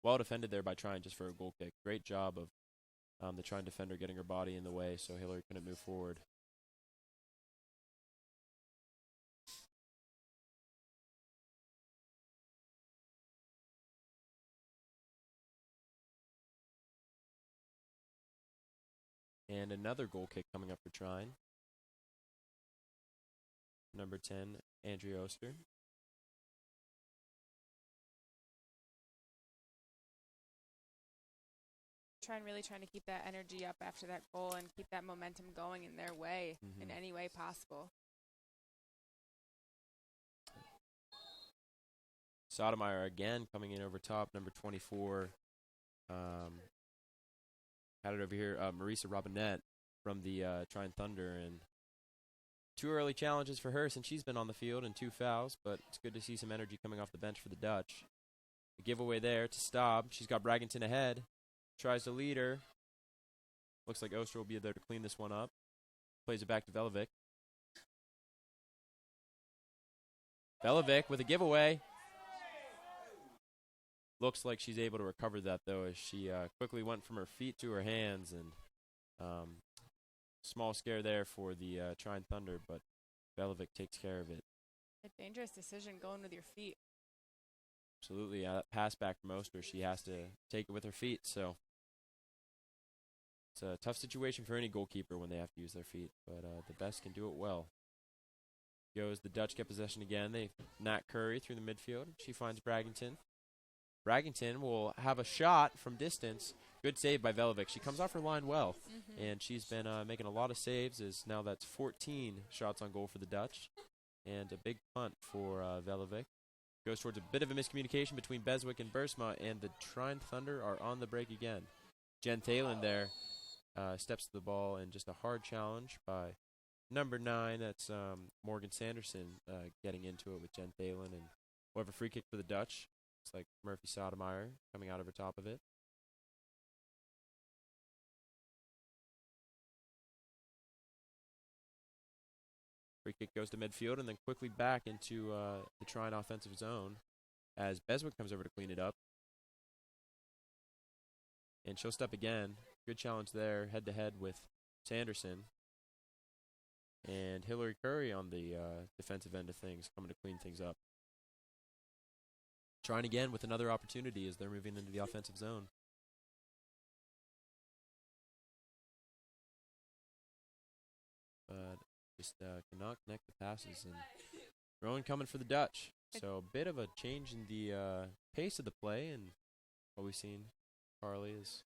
Well defended there by Trine just for a goal kick. Great job of the Trine defender getting her body in the way so Hillary couldn't move forward. And another goal kick coming up for Trine. Number 10, Andrea Oster. Trine really trying to keep that energy up after that goal and keep that momentum going in their way in any way possible. Sotomayor again coming in over top, number 24. Had it over here, Marisa Robinette from the Trine Thunder, and 2 early challenges for her since she's been on the field and 2 fouls, but it's good to see some energy coming off the bench for the Dutch. A giveaway there to Staub. She's got Braggington ahead. Tries to lead her. Looks like Oster will be there to clean this one up. Plays it back to Velovic. Velovic with a giveaway. Looks like she's able to recover that, though, as she quickly went from her feet to her hands. And small scare there for the Trine Thunder, but Velovic takes care of it. A dangerous decision going with your feet. Absolutely. That pass back from Oster, she has to take it with her feet. So it's a tough situation for any goalkeeper when they have to use their feet, but the best can do it well. Goes the Dutch get possession again. They Nat Curry through the midfield. She finds Braggington. Braggington will have a shot from distance. Good save by Velovic. She comes off her line well, and she's been making a lot of saves. As now that's 14 shots on goal for the Dutch, and a big punt for Velovic. Goes towards a bit of a miscommunication between Beswick and Bergsma, and the Trine Thunder are on the break again. Jen Thalen there steps to the ball, and just a hard challenge by number 9. That's Morgan Sanderson getting into it with Jen Thalen, and we'll have a free kick for the Dutch. It's like Murphy Sotomayor coming out over top of it. Free kick goes to midfield and then quickly back into the Trine offensive zone as Beswick comes over to clean it up. And she'll step again. Good challenge there, head-to-head with Sanderson. And Hillary Curry on the defensive end of things, coming to clean things up. Trine again with another opportunity as they're moving into the offensive zone. But just cannot connect the passes. And Rowan coming for the Dutch. So a bit of a change in the pace of the play, and what we've seen, Carly, is...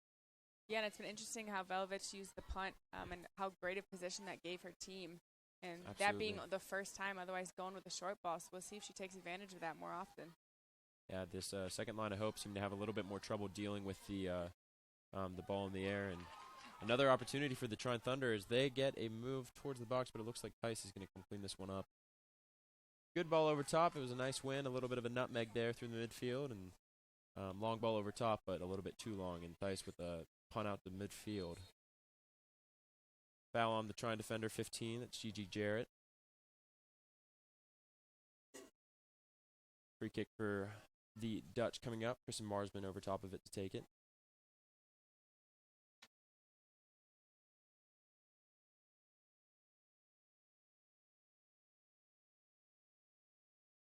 Yeah, and it's been interesting how Velovich used the punt and how great a position that gave her team. And that being the first time, otherwise going with a short ball. So we'll see if she takes advantage of that more often. Yeah, this second line of hope seemed to have a little bit more trouble dealing with the ball in the air. And another opportunity for the Trine Thunder as they get a move towards the box, but it looks like Tice is going to come clean this one up. Good ball over top. It was a nice win, a little bit of a nutmeg there through the midfield, and long ball over top, but a little bit too long. And Tice with a punt out to midfield. Foul on the Trine defender, 15. That's Gigi Jarrett. Free kick for the Dutch coming up. Kristen Marsman over top of it to take it.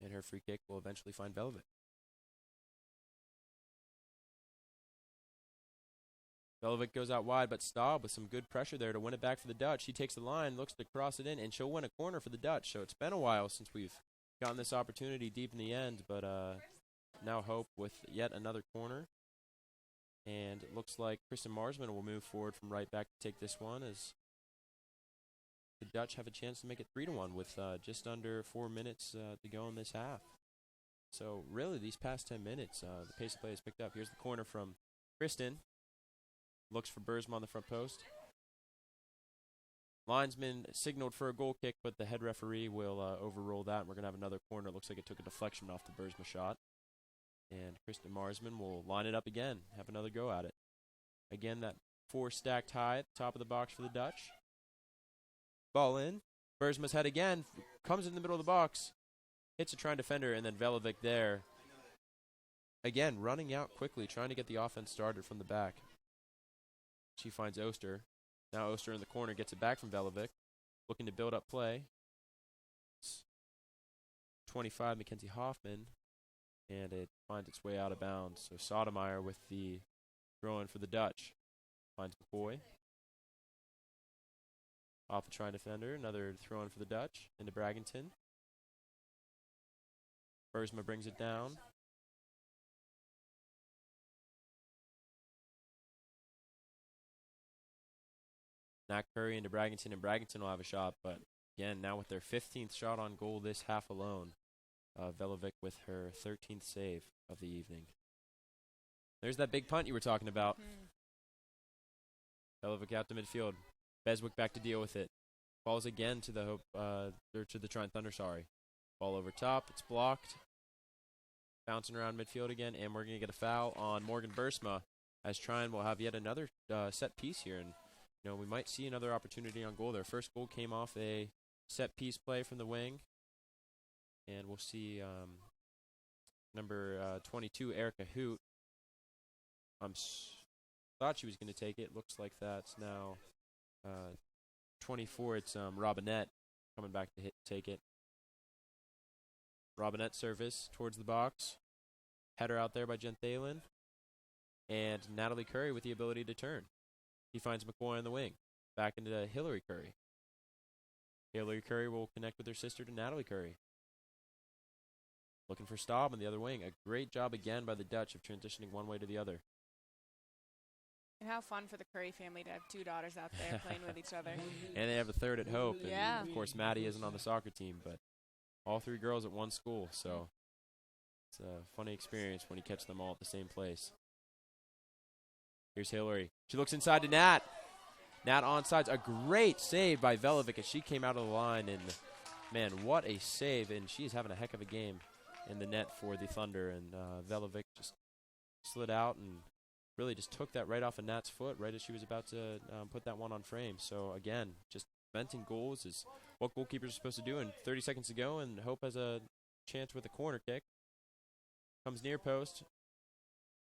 And her free kick will eventually find Velvet. Velvet goes out wide, but Staub with some good pressure there to win it back for the Dutch. She takes the line, looks to cross it in, and she'll win a corner for the Dutch. So it's been a while since we've gotten this opportunity deep in the end, but now Hope with yet another corner. And it looks like Kristen Marsman will move forward from right back to take this one as the Dutch have a chance to make it 3-1 with just under 4 minutes to go in this half. So really these past 10 minutes, the pace of play has picked up. Here's the corner from Kristen. Looks for Bursma on the front post. Linesman signaled for a goal kick, but the head referee will overrule that, and we're going to have another corner. It looks like it took a deflection off the Bursma shot. And Kristen Marsman will line it up again, have another go at it. Again, that 4 stacked high at the top of the box for the Dutch. Ball in. Bursma's head again, comes in the middle of the box, hits a Trine defender, and then Velovic there. Again, running out quickly, trying to get the offense started from the back. She finds Oster. Now Oster in the corner gets it back from Velovic. Looking to build up play. It's 25, Mackenzie Hoffman. And it finds its way out of bounds. So Sotomayor with the throw-in for the Dutch. Finds McCoy. Off the Trine defender. Another throw-in for the Dutch. Into Bragginton. Bursma brings it down. Nat Curry into Bragginton, and Bragginton will have a shot, but again, now with their 15th shot on goal this half alone, Velovic with her 13th save of the evening. There's that big punt you were talking about. Velovic out to midfield. Beswick back to deal with it. Falls again to the Trine Thunder, sorry. Ball over top, it's blocked. Bouncing around midfield again, and we're going to get a foul on Morgan Bursma as Trine will have yet another set piece here, and you know, we might see another opportunity on goal. Their first goal came off a set-piece play from the wing. And we'll see number 22, Erica Hoot. Thought she was going to take it. Looks like that's now 24. It's Robinette coming back to take it. Robinette service towards the box. Header out there by Jen Thalen. And Natalie Curry with the ability to turn. He finds McCoy on the wing. Back into Hillary Curry. Hillary Curry will connect with her sister to Natalie Curry. Looking for Staub on the other wing. A great job again by the Dutch of transitioning one way to the other. And how fun for the Curry family to have 2 daughters out there playing with each other. And they have a third at Hope. Yeah. And of course, Maddie isn't on the soccer team, but all 3 girls at one school. So it's a funny experience when you catch them all at the same place. Here's Hillary. She looks inside to Nat. Nat onside, a great save by Velovic as she came out of the line, and man, what a save, and she's having a heck of a game in the net for the Thunder, and Velovic just slid out and really just took that right off of Nat's foot right as she was about to put that one on frame. So again, just preventing goals is what goalkeepers are supposed to do, and 30 seconds to go, and Hope has a chance with a corner kick. Comes near post.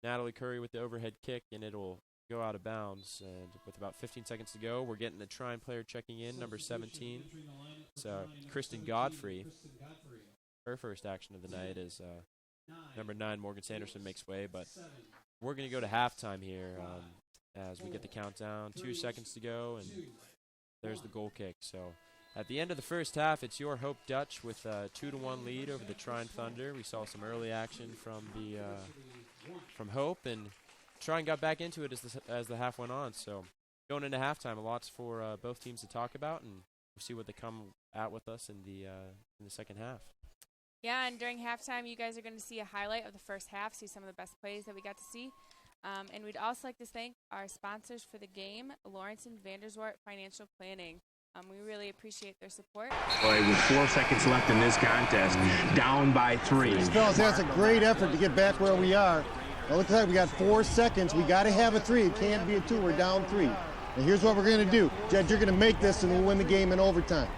Natalie Curry with the overhead kick, and it'll go out of bounds. And with about 15 seconds to go, we're getting the Trine player checking in, number 17. It's Kristen Godfrey. Her first action of the night is number 9, Morgan Sanderson, makes way. But we're going to go to halftime here as we get the countdown. 2 seconds to go, and there's the goal kick. So at the end of the first half, it's your Hope Dutch with a 2-1 lead over the Trine Thunder. We saw some early action from Hope, and Trine got back into it as the half went on. So going into halftime, lots for both teams to talk about, and we'll see what they come at with us in the second half. Yeah, and during halftime, you guys are going to see a highlight of the first half, see some of the best plays that we got to see. And we'd also like to thank our sponsors for the game, Lawrence and Vanderswart Financial Planning. We really appreciate their support. Boy, with 4 seconds left in this contest, down by 3. Fellas, that's a great effort to get back where we are. Well, looks like we got 4 seconds. We got to have a 3. It can't be a 2. We're down 3. And here's what we're going to do. Judge, you're going to make this, and we'll win the game in overtime.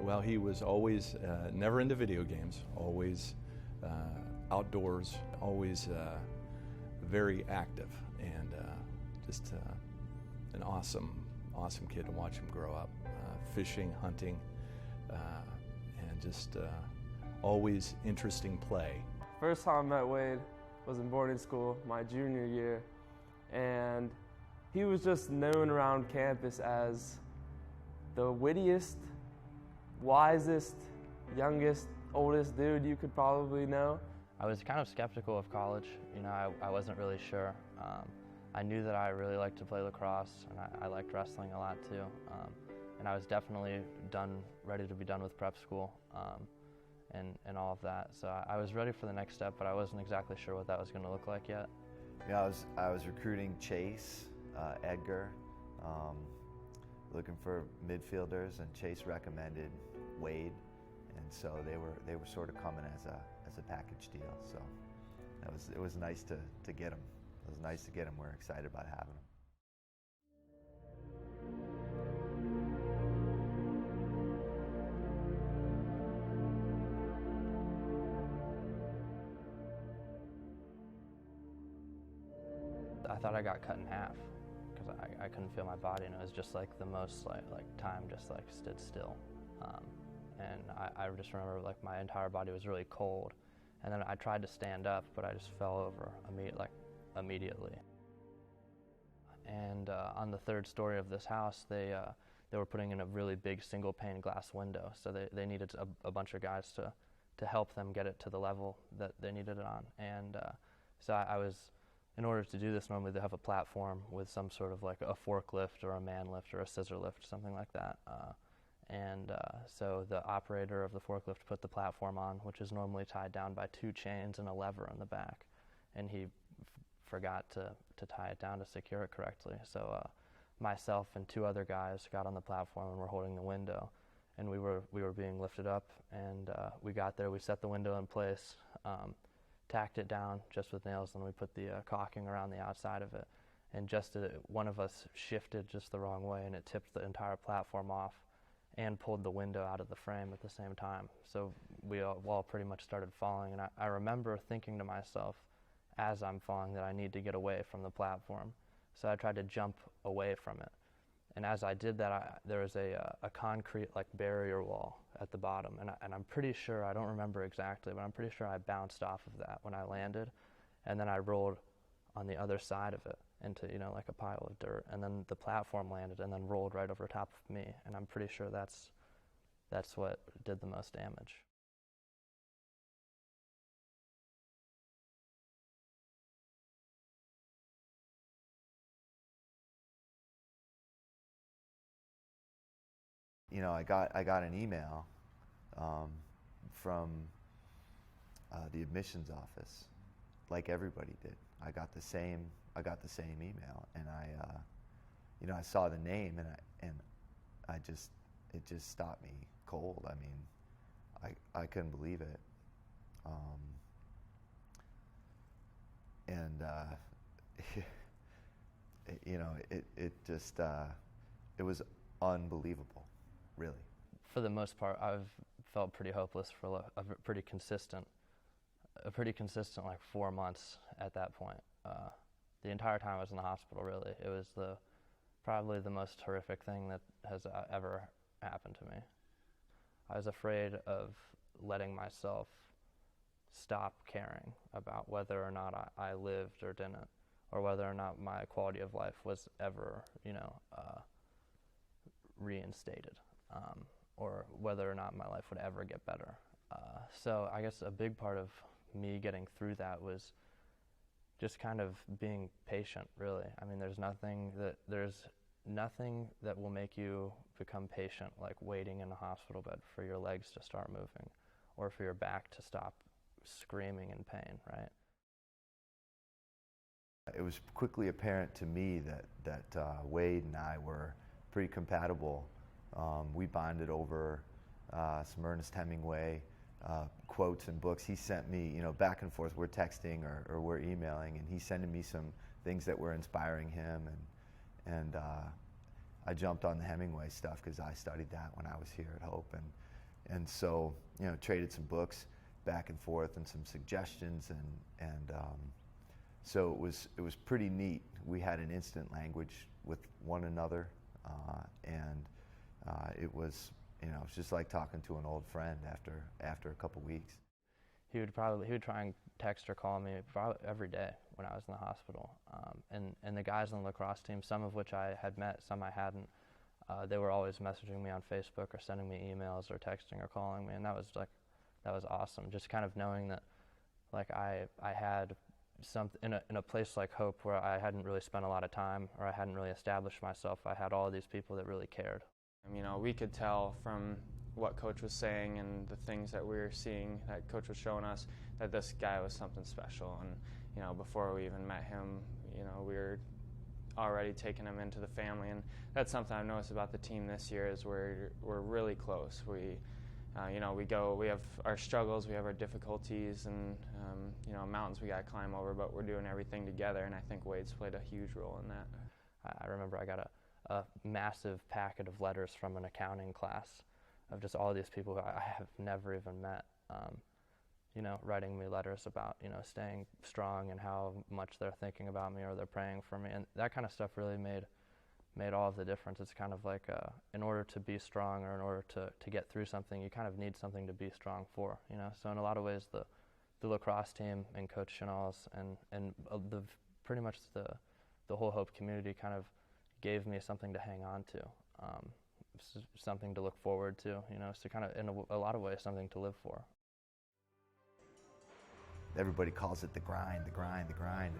Well, he was always never into video games, always outdoors, always very active, and just an awesome kid to watch him grow up. Fishing, hunting, and just always interesting play. First time I met Wade was in boarding school my junior year, and he was just known around campus as the wittiest, wisest, youngest, oldest dude you could probably know. I was kind of skeptical of college. You know, I wasn't really sure. I knew that I really liked to play lacrosse, and I liked wrestling a lot too. And I was definitely ready to be done with prep school and all of that. So I was ready for the next step, but I wasn't exactly sure what that was going to look like yet. Yeah, I was recruiting Chase, Edgar, looking for midfielders, and Chase recommended Wade, and so they were sort of coming as a package deal. So it was nice to get him. It was nice to get him. We're excited about having him. I thought I got cut in half because I couldn't feel my body, and it was just like the most like time just like stood still. And I just remember like my entire body was really cold, and then I tried to stand up, but I just fell over immediately. And on the third story of this house, they were putting in a really big single pane glass window, so they needed a bunch of guys to help them get it to the level that they needed it on. And so I was, in order to do this, normally they have a platform with some sort of like a forklift or a man lift or a scissor lift, something like that. So the operator of the forklift put the platform on, which is normally tied down by 2 chains and a lever in the back, and he forgot to tie it down to secure it correctly. So myself and 2 other guys got on the platform and were holding the window, and we were being lifted up, and we got there, we set the window in place, tacked it down just with nails, and we put the caulking around the outside of it, and just one of us shifted just the wrong way, and it tipped the entire platform off and pulled the window out of the frame at the same time. So we all pretty much started falling, and I remember thinking to myself as I'm falling that I need to get away from the platform. So I tried to jump away from it. And as I did that, there was a concrete like barrier wall at the bottom, and I'm pretty sure, I don't remember exactly, but I'm pretty sure I bounced off of that when I landed, and then I rolled on the other side of it into, like a pile of dirt, and then the platform landed and then rolled right over top of me, and I'm pretty sure that's what did the most damage. I got an email from the admissions office, like everybody did. I got the same email, and I saw the name, and it just stopped me cold. I mean, I couldn't believe it. It was unbelievable, really. For the most part, I've felt pretty hopeless for a pretty consistent like 4 months at that point. The entire time I was in the hospital, really. It was probably the most horrific thing that has ever happened to me. I was afraid of letting myself stop caring about whether or not I lived or didn't, or whether or not my quality of life was ever, reinstated, or whether or not my life would ever get better. So I guess a big part of me getting through that was just kind of being patient, really. I mean, there's nothing that will make you become patient like waiting in a hospital bed for your legs to start moving or for your back to stop screaming in pain, right? It was quickly apparent to me that Wade and I were pretty compatible. We bonded over some Ernest Hemingway quotes and books. He sent me, back and forth. We're texting or we're emailing, and he's sending me some things that were inspiring him. And I jumped on the Hemingway stuff because I studied that when I was here at Hope, and so traded some books back and forth and some suggestions, and so it was pretty neat. We had an instant language with one another, and it was it's just like talking to an old friend after a couple weeks. He would try and text or call me probably every day when I was in the hospital. And the guys on the lacrosse team, some of which I had met, some I hadn't, they were always messaging me on Facebook or sending me emails or texting or calling me, and that was awesome. Just kind of knowing that I had something in a place like Hope where I hadn't really spent a lot of time or I hadn't really established myself. I had all of these people that really cared. We could tell from what Coach was saying and the things that we were seeing that Coach was showing us that this guy was something special. And before we even met him, we were already taking him into the family. And that's something I've noticed about the team this year is we're really close. We have our struggles, we have our difficulties, and mountains we got to climb over, but we're doing everything together. And I think Wade's played a huge role in that. I remember I got a massive packet of letters from an accounting class of just all these people who I have never even met, writing me letters about, staying strong and how much they're thinking about me or they're praying for me. And that kind of stuff really made all of the difference. It's kind of like in order to be strong or in order to get through something, you kind of need something to be strong for, So in a lot of ways, the lacrosse team and Coach Chanel's and pretty much the whole Hope community kind of gave me something to hang on to, something to look forward to, so kind of in a lot of ways something to live for. Everybody calls it the grind, and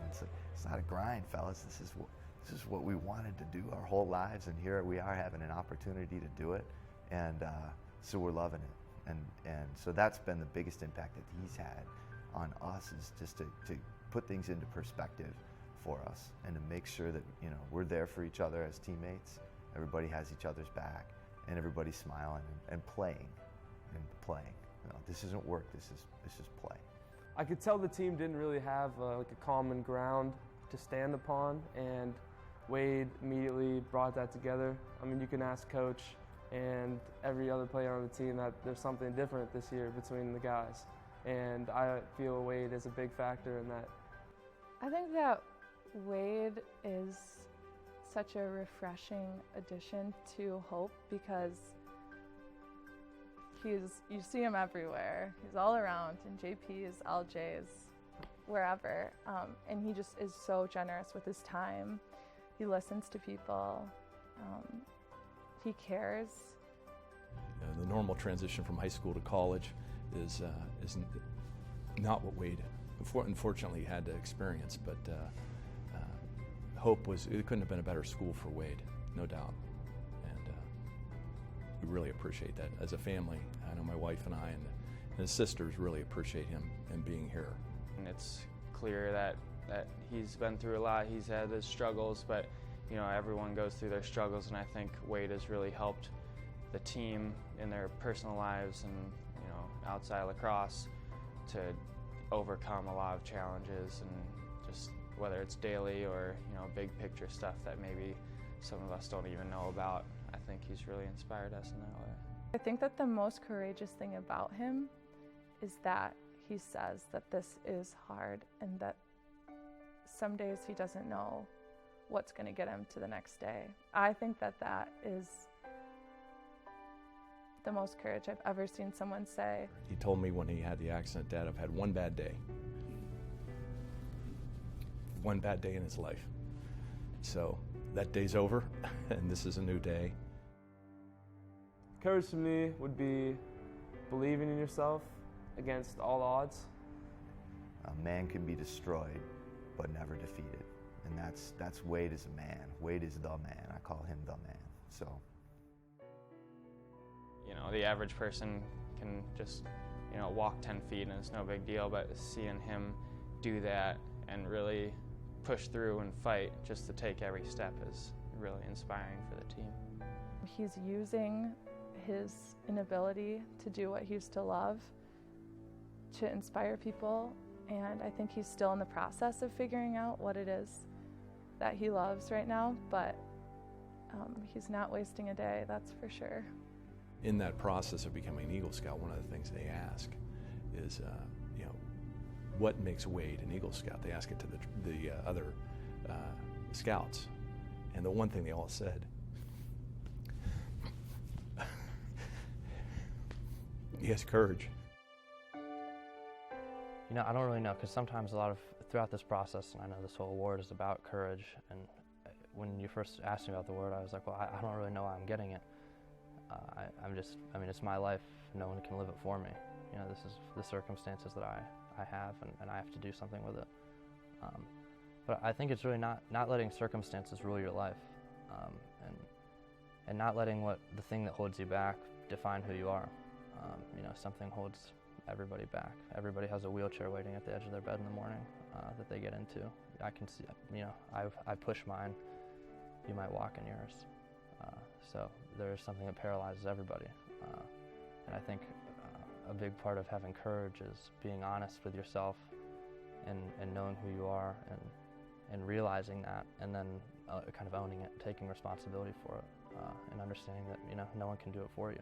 it's not a grind, fellas. This is what we wanted to do our whole lives, and here we are having an opportunity to do it, and so we're loving it. And so that's been the biggest impact that he's had on us, is just to put things into perspective for us and to make sure that we're there for each other as teammates. Everybody has each other's back, and everybody's smiling and playing. This isn't work. This is play. I could tell the team didn't really have a common ground to stand upon, and Wade immediately brought that together. You can ask Coach and every other player on the team that there's something different this year between the guys, and I feel Wade is a big factor in that. I think that Wade is such a refreshing addition to Hope because you see him everywhere. He's all around, in JP's, LJ's, wherever, and he just is so generous with his time. He listens to people. He cares. The normal transition from high school to college is not what Wade unfortunately had to experience, but Hope it couldn't have been a better school for Wade, no doubt. And We really appreciate that as a family. I know my wife and I and his sisters really appreciate him and being here. And it's clear that he's been through a lot. He's had his struggles, but you know, everyone goes through their struggles, and I think Wade has really helped the team in their personal lives and, you know, outside lacrosse to overcome a lot of challenges, and just whether it's daily or, you know, big picture stuff that maybe some of us don't even know about. I think he's really inspired us in that way. I think that the most courageous thing about him is that he says that this is hard and that some days he doesn't know what's going to get him to the next day. I think that that is the most courage I've ever seen someone say. He told me when he had the accident, Dad, I've had one bad day. One bad day in his life. So that day's over, and this is a new day. Courage to me would be believing in yourself against all odds. A man can be destroyed, but never defeated. And that's Wade as a man. Wade is the man. I call him the man. So, you know, the average person can just, you know, walk 10 feet and it's no big deal, but seeing him do that and really push through and fight just to take every step is really inspiring for the team. He's using his inability to do what he used to love to inspire people, and I think he's still in the process of figuring out what it is that he loves right now, but he's not wasting a day, that's for sure. In that process of becoming an Eagle Scout, one of the things they ask is, you know, what makes Wade an Eagle Scout? They ask it to the other scouts, and the one thing they all said, he has courage. You know, I don't really know, because sometimes throughout this process, and I know this whole award is about courage, and when you first asked me about the award, I was like, well, I don't really know why I'm getting it. I mean, it's my life. No one can live it for me. You know, this is the circumstances that I have, and I have to do something with it. But I think it's really not letting circumstances rule your life, and not letting the thing that holds you back define who you are. You know, something holds everybody back. Everybody has a wheelchair waiting at the edge of their bed in the morning that they get into. I can see, you know, I push mine. You might walk in yours. So there's something that paralyzes everybody. And I think a big part of having courage is being honest with yourself and knowing who you are and realizing that, and then kind of owning it, taking responsibility for it, and understanding that, you know, no one can do it for you.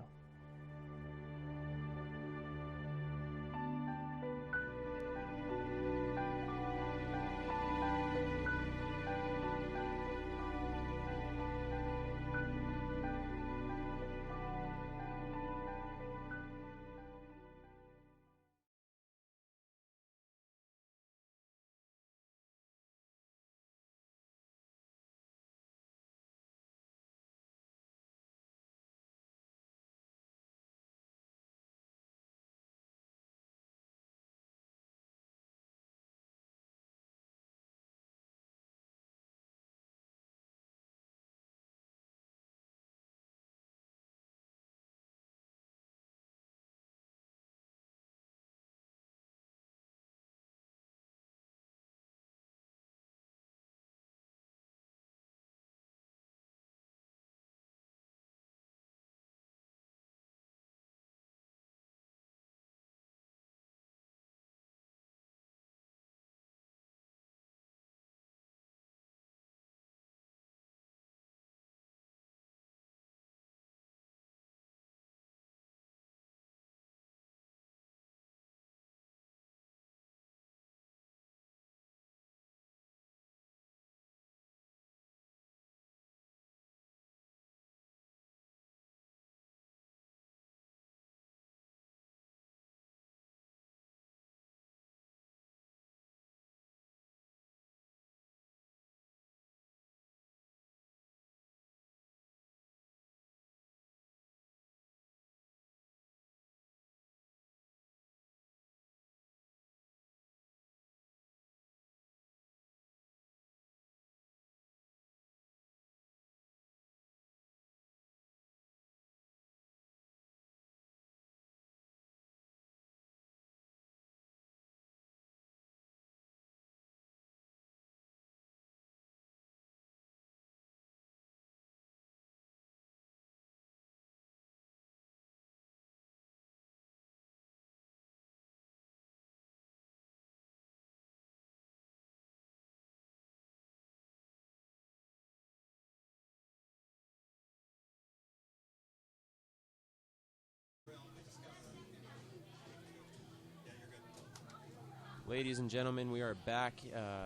Ladies and gentlemen, we are back.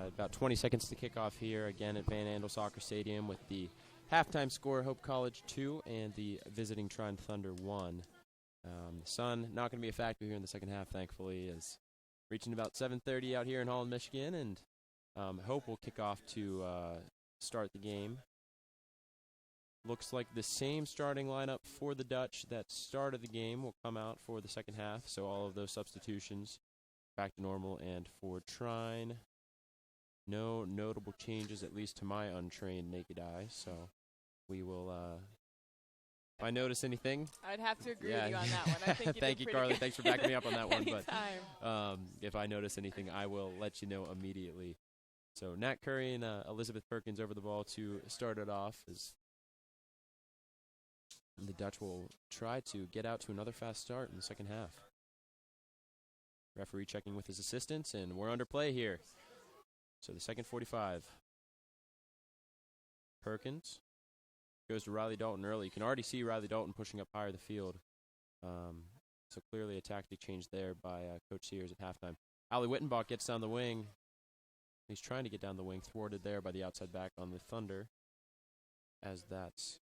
About 20 seconds to kick off here again at Van Andel Soccer Stadium with the halftime score, Hope College 2 and the visiting Trine Thunder 1. The sun not going to be a factor here in the second half, thankfully, is reaching about 7:30 out here in Holland, Michigan, and Hope will kick off to start the game. Looks like the same starting lineup for the Dutch that started the game will come out for the second half, so all of those substitutions back to normal. And for Trine, no notable changes, at least to my untrained naked eye, so we will... if I notice anything... I'd have to agree with you on that one. I think you Thank you, Carly. good. Thanks for backing me up on that one. Anytime. But if I notice anything, I will let you know immediately. So Nat Curry and Elizabeth Perkins over the ball to start it off. As the Dutch will try to get out to another fast start in the second half. Referee checking with his assistants, and we're under play here. So the second 45. Perkins goes to Riley Dalton early. You can already see Riley Dalton pushing up higher the field. So clearly a tactic change there by Coach Sears at halftime. Ali Wittenbach gets down the wing. He's trying to get down the wing, thwarted there by the outside back on the Thunder. As that's...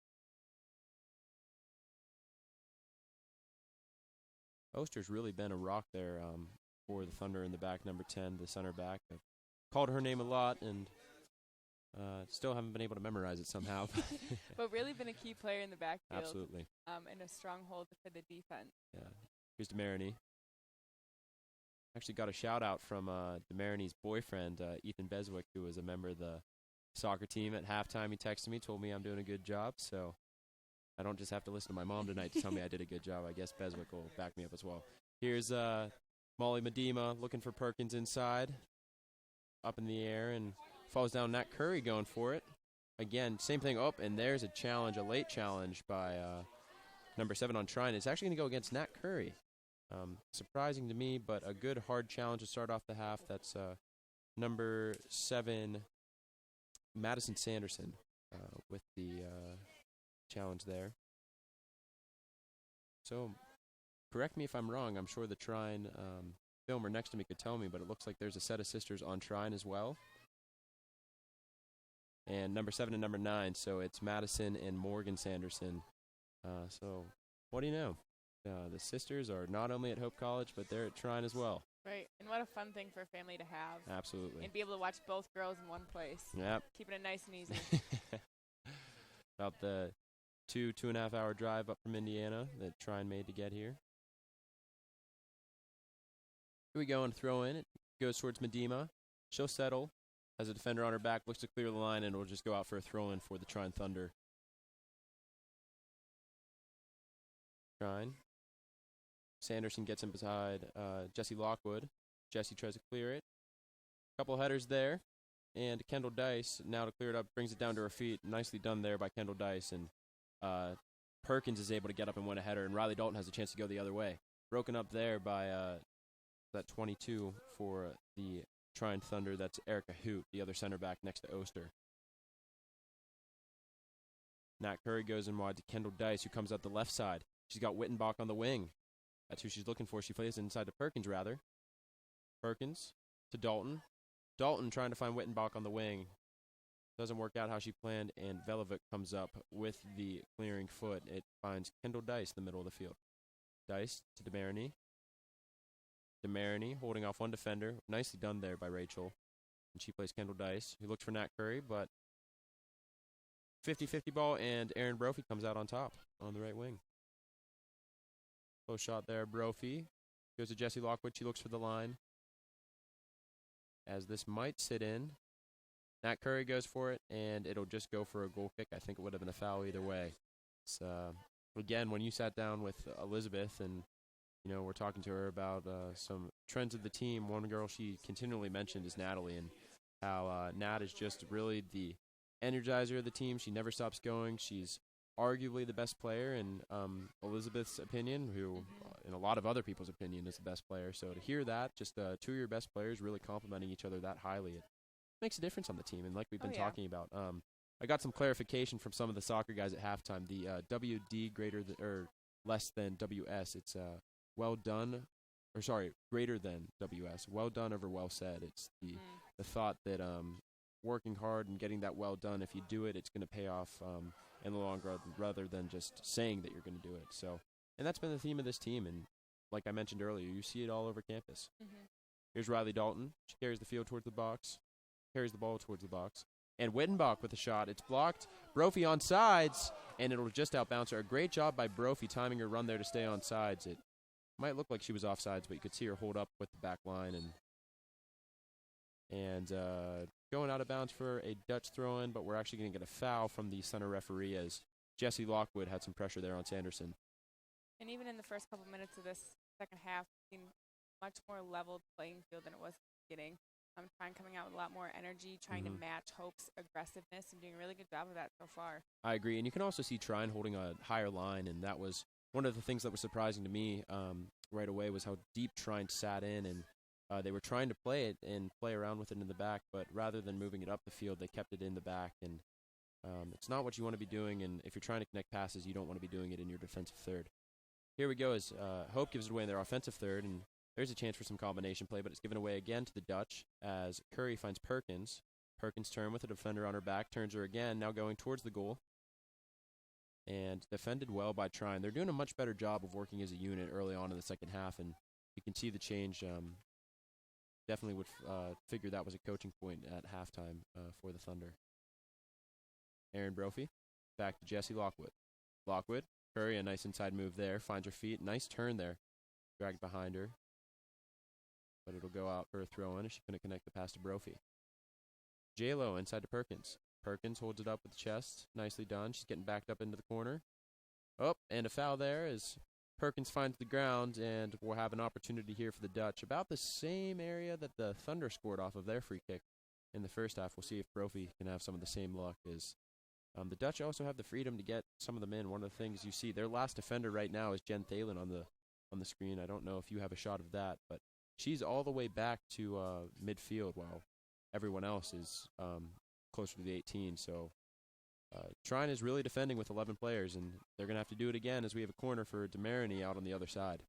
Oster's really been a rock there for the Thunder in the back, number 10, the center back. I've called her name a lot and still haven't been able to memorize it somehow. But really been a key player in the backfield. Absolutely. And a stronghold for the defense. Yeah. Here's DeMarini. Actually got a shout-out from DeMarini's boyfriend, Ethan Beswick, who was a member of the soccer team at halftime. He texted me, told me I'm doing a good job, so I don't just have to listen to my mom tonight to tell me I did a good job. I guess Beswick will back me up as well. Here's Molly Medema looking for Perkins inside. Up in the air and falls down. Nat Curry going for it. Again, same thing. Oh, and there's a challenge, a late challenge by number 7 on Trine. It's actually going to go against Nat Curry. Surprising to me, but a good hard challenge to start off the half. That's number 7, Madison Sanderson, with the challenge there. So, correct me if I'm wrong. I'm sure the Trine filmer next to me could tell me, but it looks like there's a set of sisters on Trine as well. And number 7 and number 9, so it's Madison and Morgan Sanderson. So, what do you know? The sisters are not only at Hope College, but they're at Trine as well. Right, and what a fun thing for a family to have. Absolutely. And be able to watch both girls in one place. Yep. Keeping it nice and easy. About the 2.5 hour drive up from Indiana that Trine made to get here. Here we go and throw in. It goes towards Medema. She'll settle. Has a defender on her back, looks to clear the line, and will just go out for a throw-in for the Trine Thunder. Trine. Sanderson gets in beside Jesse Lockwood. Jesse tries to clear it. Couple headers there. And Kendall Dice, now to clear it up, brings it down to her feet. Nicely done there by Kendall Dice. And Perkins is able to get up and win a header, and Riley Dalton has a chance to go the other way. Broken up there by that 22 for the Trine Thunder. That's Erica Hoot, the other center back next to Oster. Nat Curry goes in wide to Kendall Dice, who comes out the left side. She's got Wittenbach on the wing. That's who she's looking for. She plays inside to Perkins, rather. Perkins to Dalton. Dalton trying to find Wittenbach on the wing. Doesn't work out how she planned, and Velovic comes up with the clearing foot. It finds Kendall Dice in the middle of the field. Dice to DeMarini. DeMarini holding off one defender. Nicely done there by Rachel. And she plays Kendall Dice, who looks for Nat Curry, but 50-50 ball, and Aaron Brophy comes out on top on the right wing. Close shot there. Brophy goes to Jesse Lockwood. She looks for the line. As this might sit in, Nat Curry goes for it, and it'll just go for a goal kick. I think it would have been a foul either way. So, again, when you sat down with Elizabeth and, you know, we're talking to her about some trends of the team, one girl she continually mentioned is Natalie, and how Nat is just really the energizer of the team. She never stops going. She's arguably the best player in Elizabeth's opinion, who in a lot of other people's opinion is the best player. So to hear that, just two of your best players really complimenting each other that highly, it makes a difference on the team. And like we've been talking about, I got some clarification from some of the soccer guys at halftime. The WD greater or less than WS, it's well done greater than WS. Well done over well said. It's the thought that working hard and getting that well done, if you do it, it's going to pay off in the long run rather than just saying that you're going to do it. So, and that's been the theme of this team. And like I mentioned earlier, you see it all over campus. Here's Riley Dalton. She carries the field towards the box, carries the ball towards the box. And Wittenbach with a shot. It's blocked. Brophy on sides, and it'll just outbounce her. A great job by Brophy timing her run there to stay on sides. It might look like she was offsides, but you could see her hold up with the back line and going out of bounds for a Dutch throw-in, but we're actually going to get a foul from the center referee as Jesse Lockwood had some pressure there on Sanderson. And even in the first couple minutes of this second half, it seemed much more leveled playing field than it was getting. Trine coming out with a lot more energy, trying to match Hope's aggressiveness, and doing a really good job of that so far. I agree, and you can also see Trine holding a higher line, and that was one of the things that was surprising to me right away was how deep Trine sat in, and they were trying to play it and play around with it in the back, but rather than moving it up the field, they kept it in the back, and it's not what you want to be doing, and if you're trying to connect passes, you don't want to be doing it in your defensive third. Here we go as Hope gives it away in their offensive third, and there's a chance for some combination play, but it's given away again to the Dutch as Curry finds Perkins. Perkins' turn with a defender on her back, turns her again, now going towards the goal. And defended well by Trine. They're doing a much better job of working as a unit early on in the second half, and you can see the change. Definitely would figure that was a coaching point at halftime for the Thunder. Erin Brophy, back to Jesse Lockwood. Lockwood, Curry, a nice inside move there, finds her feet. Nice turn there, dragged behind her. But it'll go out for a throw-in if she couldn't connect the pass to Brophy. J-Lo inside to Perkins. Perkins holds it up with the chest. Nicely done. She's getting backed up into the corner. Oh, and a foul there as Perkins finds the ground, and we'll have an opportunity here for the Dutch. About the same area that the Thunder scored off of their free kick in the first half. We'll see if Brophy can have some of the same luck. As the Dutch also have the freedom to get some of them in. One of the things you see, their last defender right now is Jen Thalen on the screen. I don't know if you have a shot of that, but she's all the way back to midfield while everyone else is closer to the 18. So Trine is really defending with 11 players, and they're going to have to do it again as we have a corner for DeMarini out on the other side.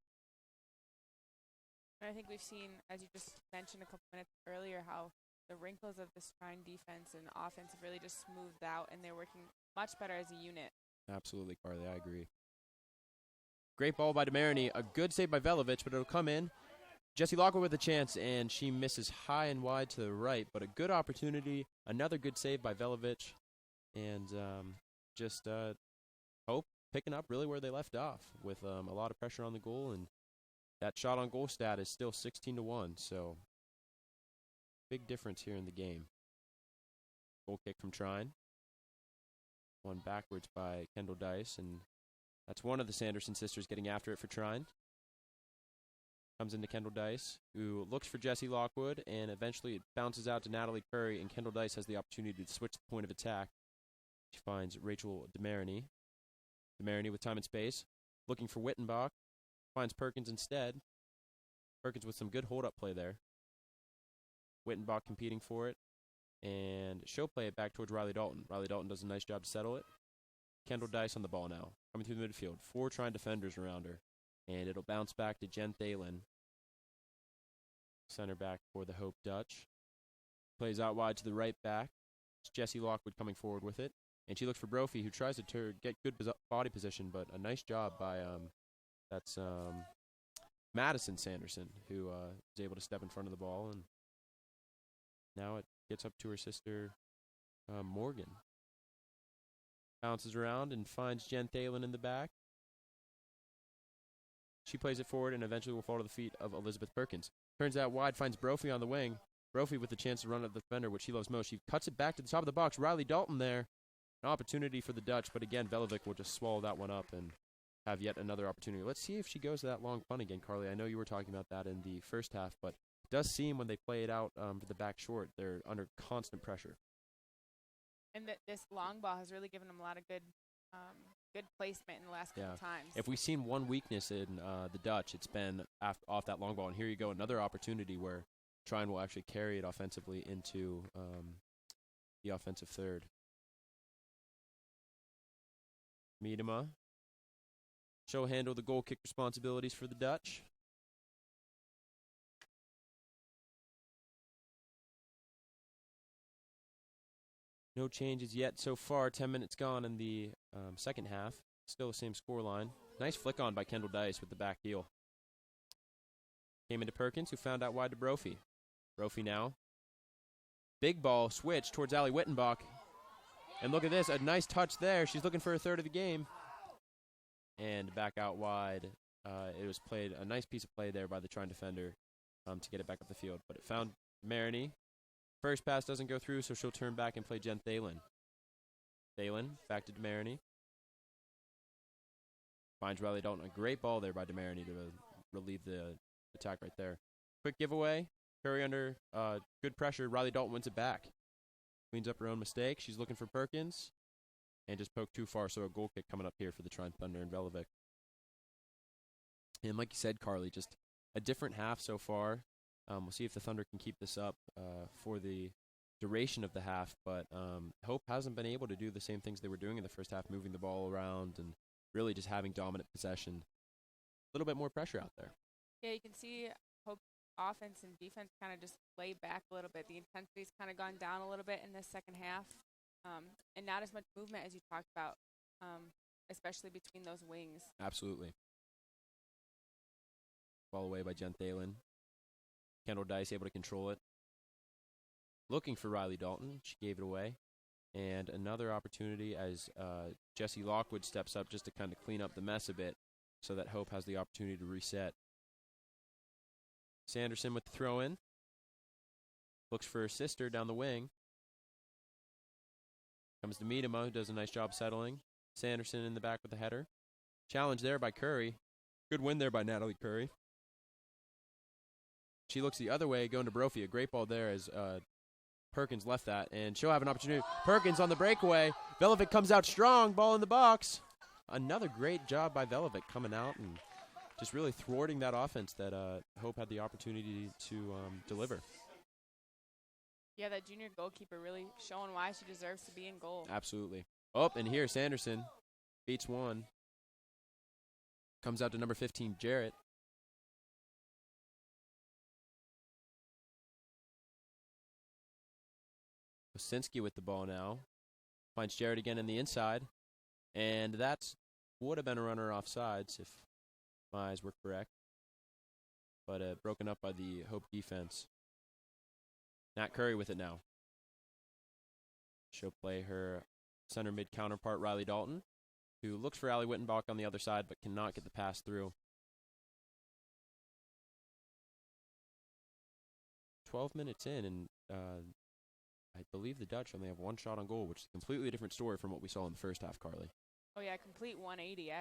And I think we've seen, as you just mentioned a couple minutes earlier, how the wrinkles of this Trine defense and offense have really just smoothed out, and they're working much better as a unit. Absolutely, Carly. I agree. Great ball by DeMarini. A good save by Velovich, but it'll come in. Jesse Lockwood with a chance, and she misses high and wide to the right, but a good opportunity. Another good save by Velovich, and just Hope picking up really where they left off with a lot of pressure on the goal, and that shot on goal stat is still 16-1, so big difference here in the game. Goal kick from Trine. One backwards by Kendall Dice, and that's one of the Sanderson sisters getting after it for Trine. Comes into Kendall Dice, who looks for Jesse Lockwood, and eventually it bounces out to Natalie Curry, and Kendall Dice has the opportunity to switch the point of attack. She finds Rachel DeMarini. DeMarini with time and space, looking for Wittenbach, finds Perkins instead. Perkins with some good hold-up play there. Wittenbach competing for it, and she'll play it back towards Riley Dalton. Riley Dalton does a nice job to settle it. Kendall Dice on the ball now, coming through the midfield. 4 Trine defenders around her. And it'll bounce back to Jen Thalen, center back for the Hope Dutch. Plays out wide to the right back. It's Jesse Lockwood coming forward with it. And she looks for Brophy, who tries to get good body position, but a nice job by Madison Sanderson, who is able to step in front of the ball. And now it gets up to her sister, Morgan. Bounces around and finds Jen Thalen in the back. She plays it forward and eventually will fall to the feet of Elizabeth Perkins. Turns out wide, finds Brophy on the wing. Brophy with the chance to run at the defender, which she loves most. She cuts it back to the top of the box. Riley Dalton there. An opportunity for the Dutch, but again, Velovic will just swallow that one up and have yet another opportunity. Let's see if she goes to that long punt again, Carly. I know you were talking about that in the first half, but it does seem when they play it out for the back short, they're under constant pressure. And this long ball has really given them a lot of good placement in the last couple times. If we've seen one weakness in the Dutch, it's been off that long ball. And here you go, another opportunity where Trine will actually carry it offensively into the offensive third. Miedema. She'll handle the goal kick responsibilities for the Dutch. No changes yet so far. 10 minutes gone in the second half. Still the same score line. Nice flick on by Kendall Dice with the back heel. Came into Perkins, who found out wide to Brophy. Brophy now. Big ball switch towards Allie Wittenbach. And look at this, a nice touch there. She's looking for a third of the game. And back out wide. It was played, a nice piece of play there by the Trine defender to get it back up the field. But it found Maroney. First pass doesn't go through, so she'll turn back and play Jen Thalen. Thalen back to Maroney. Finds Riley Dalton. A great ball there by Maroney to relieve the attack right there. Quick giveaway. Curry under good pressure. Riley Dalton wins it back. Cleans up her own mistake. She's looking for Perkins. And just poked too far, so a goal kick coming up here for the Trine Thunder and Velovic. And like you said, Carly, just a different half so far. We'll see if the Thunder can keep this up for the duration of the half. But Hope hasn't been able to do the same things they were doing in the first half, moving the ball around and really just having dominant possession. A little bit more pressure out there. Yeah, you can see Hope's offense and defense kind of just laid back a little bit. The intensity's kind of gone down a little bit in this second half. And not as much movement as you talked about, especially between those wings. Absolutely. Ball away by Jen Thalen. Kendall Dice able to control it. Looking for Riley Dalton. She gave it away. And another opportunity as Jessie Lockwood steps up just to kind of clean up the mess a bit so that Hope has the opportunity to reset. Sanderson with the throw-in. Looks for her sister down the wing. Comes to Miedema, who does a nice job settling. Sanderson in the back with the header. Challenge there by Curry. Good win there by Natalie Curry. She looks the other way, going to Brophy. A great ball there as Perkins left that, and she'll have an opportunity. Perkins on the breakaway. Velovic comes out strong. Ball in the box. Another great job by Velovic coming out and just really thwarting that offense that Hope had the opportunity to deliver. Yeah, that junior goalkeeper really showing why she deserves to be in goal. Absolutely. Oh, and here Sanderson beats one. Comes out to number 15, Jarrett. Osinski with the ball now. Finds Jarrett again in the inside. And that would have been a runner offsides if my eyes were correct. But broken up by the Hope defense. Nat Curry with it now. She'll play her center mid counterpart, Riley Dalton, who looks for Allie Wittenbach on the other side but cannot get the pass through. 12 minutes in, and I believe the Dutch only have one shot on goal, which is a completely different story from what we saw in the first half, Carly. Oh, yeah, complete 180.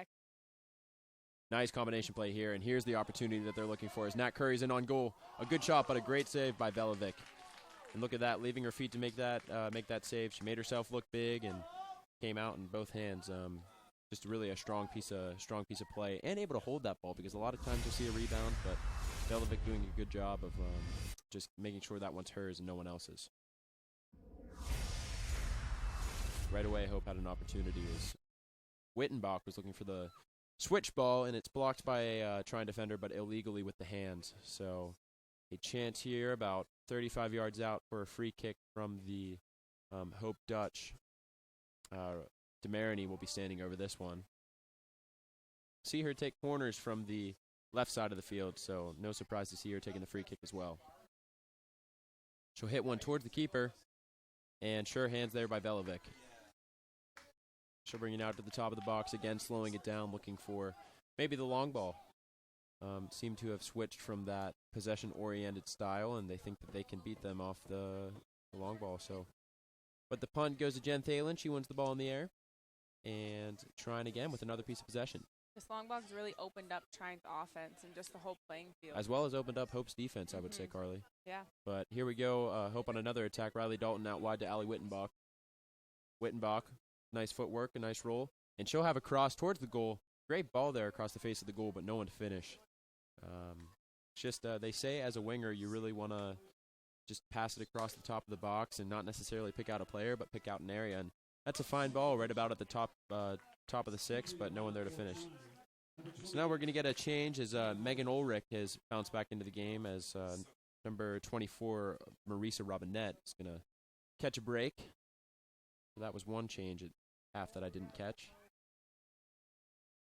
Nice combination play here, and here's the opportunity that they're looking for as Nat Curry's in on goal. A good shot, but a great save by Velovic. And look at that, leaving her feet to make that save. She made herself look big and came out in both hands. Just really a strong piece of play, and able to hold that ball because a lot of times you'll see a rebound, but Velovic doing a good job of just making sure that one's hers and no one else's. Right away, Hope had an opportunity as Wittenbach was looking for the switch ball, and it's blocked by a Trine defender, but illegally with the hands. So a chance here about 35 yards out for a free kick from the Hope Dutch. DeMarini will be standing over this one. See her take corners from the left side of the field, so no surprise to see her taking the free kick as well. She'll hit one towards the keeper, and sure hands there by Velovic. She'll bring it out to the top of the box again, slowing it down, looking for maybe the long ball. Seem to have switched from that possession-oriented style, and they think that they can beat them off the long ball. But the punt goes to Jen Thalen. She wins the ball in the air. And Trine again with another piece of possession. This long ball's really opened up Trine's offense and just the whole playing field. As well as opened up Hope's defense, I would say, Carly. Yeah. But here we go. Hope on another attack. Riley Dalton out wide to Allie Wittenbach. Wittenbach, nice footwork, a nice roll. And she'll have a cross towards the goal. Great ball there across the face of the goal, but no one to finish. They say as a winger, you really want to just pass it across the top of the box and not necessarily pick out a player, but pick out an area. And that's a fine ball right about at the top of the six, but no one there to finish. So now we're going to get a change as Megan Ulrich has bounced back into the game as number 24, Marisa Robinette, is going to catch a break. So that was one change at half that I didn't catch.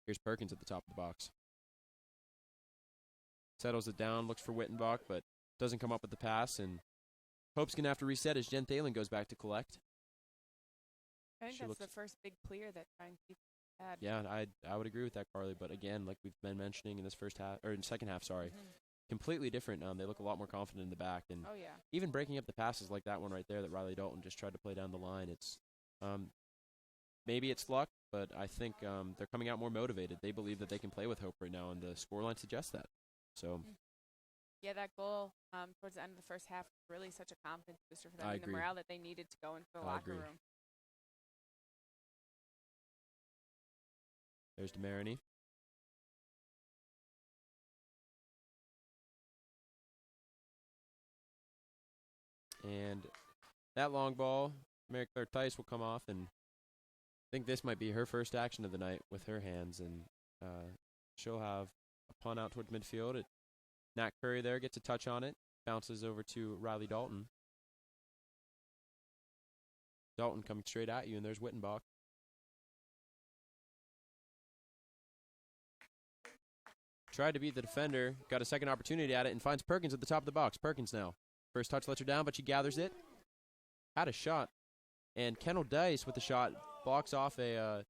Here's Perkins at the top of the box. Settles it down, looks for Wittenbach, but doesn't come up with the pass, and Hope's going to have to reset as Jen Thalen goes back to collect. I think that's the first big clear that Trine had. Yeah, I would agree with that, Carly, but again, like we've been mentioning in this first half, or in second half, sorry, completely different. They look a lot more confident in the back, and even breaking up the passes like that one right there that Riley Dalton just tried to play down the line. It's maybe it's luck, but I think they're coming out more motivated. They believe that they can play with Hope right now, and the scoreline suggests that. So. Yeah, that goal towards the end of the first half was really such a confidence booster for them, I and agree. the morale that they needed to go into the locker room. There's DeMarini. And that long ball, Mary Claire Tice will come off, and I think this might be her first action of the night with her hands, and she'll have a punt out towards midfield. Nat Curry there gets a touch on it, bounces over to Riley Dalton. Dalton coming straight at you, and there's Wittenbach. Tried to beat the defender, got a second opportunity at it, and finds Perkins at the top of the box. Perkins now. First touch lets her down, but she gathers it. Had a shot. And Kendall Dice with the shot blocks off a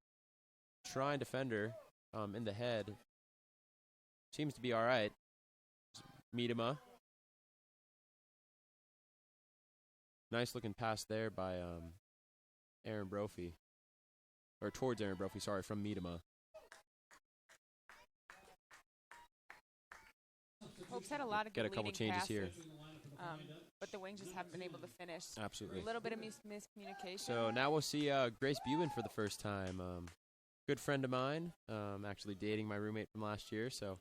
Trine defender in the head. Seems to be all right. Miedema. Nice looking pass there by Aaron Brophy. Or towards Aaron Brophy, sorry, from Miedema. Hope's had a lot of Get good a couple leading changes passes, here. but the wings just haven't been able to finish. Absolutely. A little bit of miscommunication. So now we'll see Grace Buben for the first time. Good friend of mine, actually dating my roommate from last year, so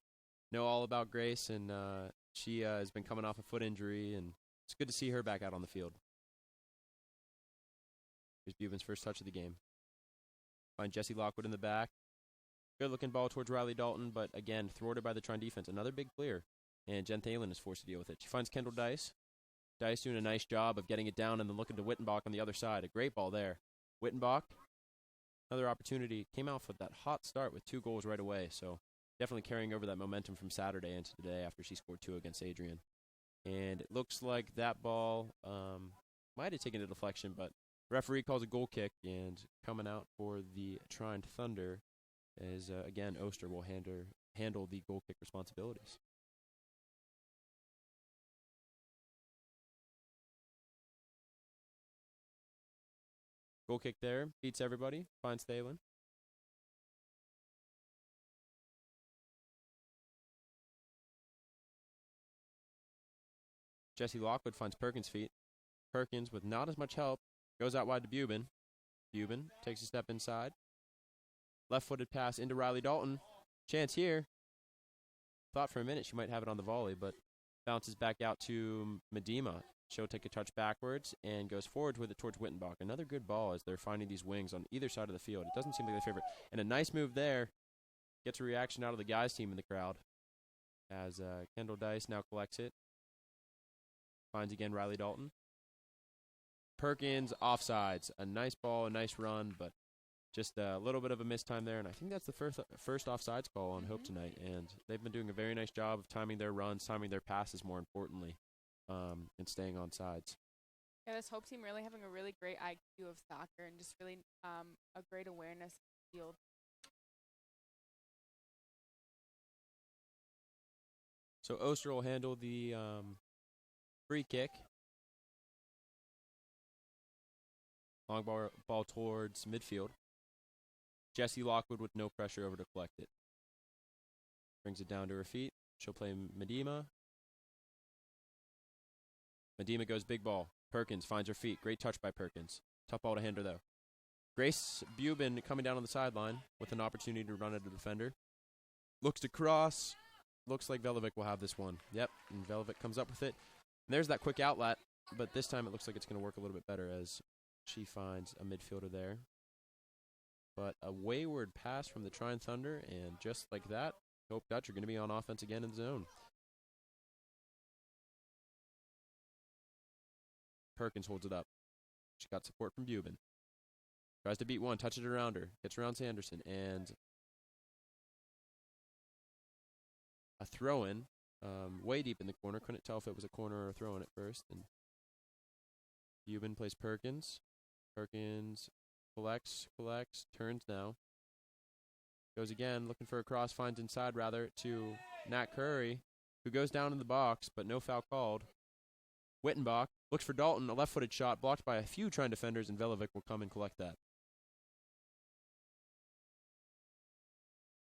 know all about Grace, and she has been coming off a foot injury, and it's good to see her back out on the field. Here's Buben's first touch of the game. Find Jesse Lockwood in the back. Good-looking ball towards Riley Dalton, but again, thwarted by the Trine defense. Another big clear, and Jen Thalen is forced to deal with it. She finds Kendall Dice. Dice doing a nice job of getting it down and then looking to Wittenbach on the other side. A great ball there. Wittenbach, another opportunity. Came out for that hot start with 2 goals right away, so definitely carrying over that momentum from Saturday into today after she scored 2 against Adrian. And it looks like that ball might have taken a deflection, but referee calls a goal kick, and coming out for the Trine Thunder is, again, Oster will handle the goal kick responsibilities. Goal kick there, beats everybody, finds Thalen. Jesse Lockwood finds Perkins' feet. Perkins, with not as much help, goes out wide to Buben. Buben takes a step inside. Left-footed pass into Riley Dalton. Chance here. Thought for a minute she might have it on the volley, but bounces back out to Miedema. She'll take a touch backwards and goes forward with it towards Wittenbach. Another good ball as they're finding these wings on either side of the field. It doesn't seem like their favorite. And a nice move there. Gets a reaction out of the guys' team in the crowd as Kendall Dice now collects it. Finds again Riley Dalton. Perkins offsides. A nice ball, a nice run, but just a little bit of a mistime there. And I think that's the first offsides call on Hope tonight. And they've been doing a very nice job of timing their runs, timing their passes more importantly, and staying on sides. Yeah, this Hope team really having a really great IQ of soccer and just really a great awareness of the field. So Oster will handle the free kick. Long ball towards midfield. Jesse Lockwood with no pressure over to collect it. Brings it down to her feet. She'll play Miedema. Miedema goes big ball. Perkins finds her feet. Great touch by Perkins. Tough ball to handle, though. Grace Buben coming down on the sideline with an opportunity to run at a defender. Looks to cross. Looks like Velovic will have this one. Yep, and Velovic comes up with it. And there's that quick outlet, but this time it looks like it's going to work a little bit better as she finds a midfielder there. But a wayward pass from the Trine Thunder, and just like that, Hope Dutch are going to be on offense again in the zone. Perkins holds it up. She got support from Buben. Tries to beat one, touches it around her, gets around Sanderson, and a throw-in way deep in the corner. Couldn't tell if it was a corner or a throw-in at first. And Bubin plays Perkins. Perkins collects, turns now. Goes again, looking for a cross, finds inside rather to Nat Curry, who goes down in the box, but no foul called. Wittenbach looks for Dalton, a left-footed shot blocked by a few Trine defenders, and Velovic will come and collect that.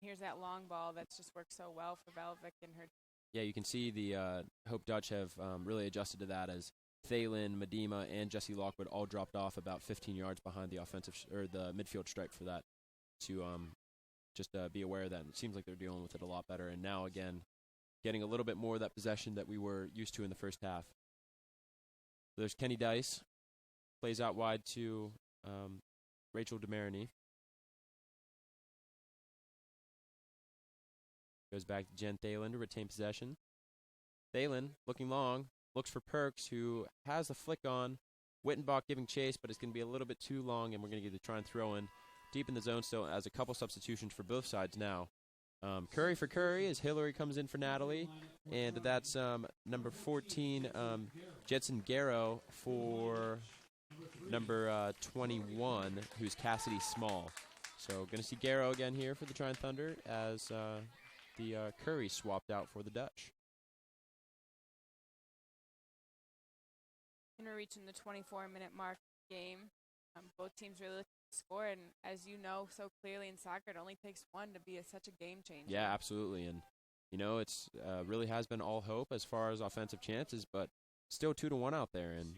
Here's that long ball that's just worked so well for Velovic and her. Yeah, you can see the Hope Dutch have really adjusted to that as Thalen, Medema, and Jesse Lockwood all dropped off about 15 yards behind the offensive or the midfield stripe for that to just be aware of that. And it seems like they're dealing with it a lot better. And now, again, getting a little bit more of that possession that we were used to in the first half. There's Kenny Dice. Plays out wide to Rachel DeMarini. Goes back to Jen Thalen to retain possession. Thalen, looking long, looks for Perks, who has the flick on. Wittenbach giving chase, but it's going to be a little bit too long, and we're going to get to try and throw in deep in the zone still as a couple substitutions for both sides now. Curry for Curry as Hillary comes in for Natalie, and that's number 14, Jetson Garrow for number 21, who's Cassidy Small. So going to see Garrow again here for the Trine Thunder as the Curry swapped out for the Dutch. We're reaching the 24-minute mark of the game. Both teams really looking to score, and as you know so clearly in soccer, it only takes one to be such a game changer. Yeah, absolutely. And, you know, it's really has been all hope as far as offensive chances, but still 2-1 out there. And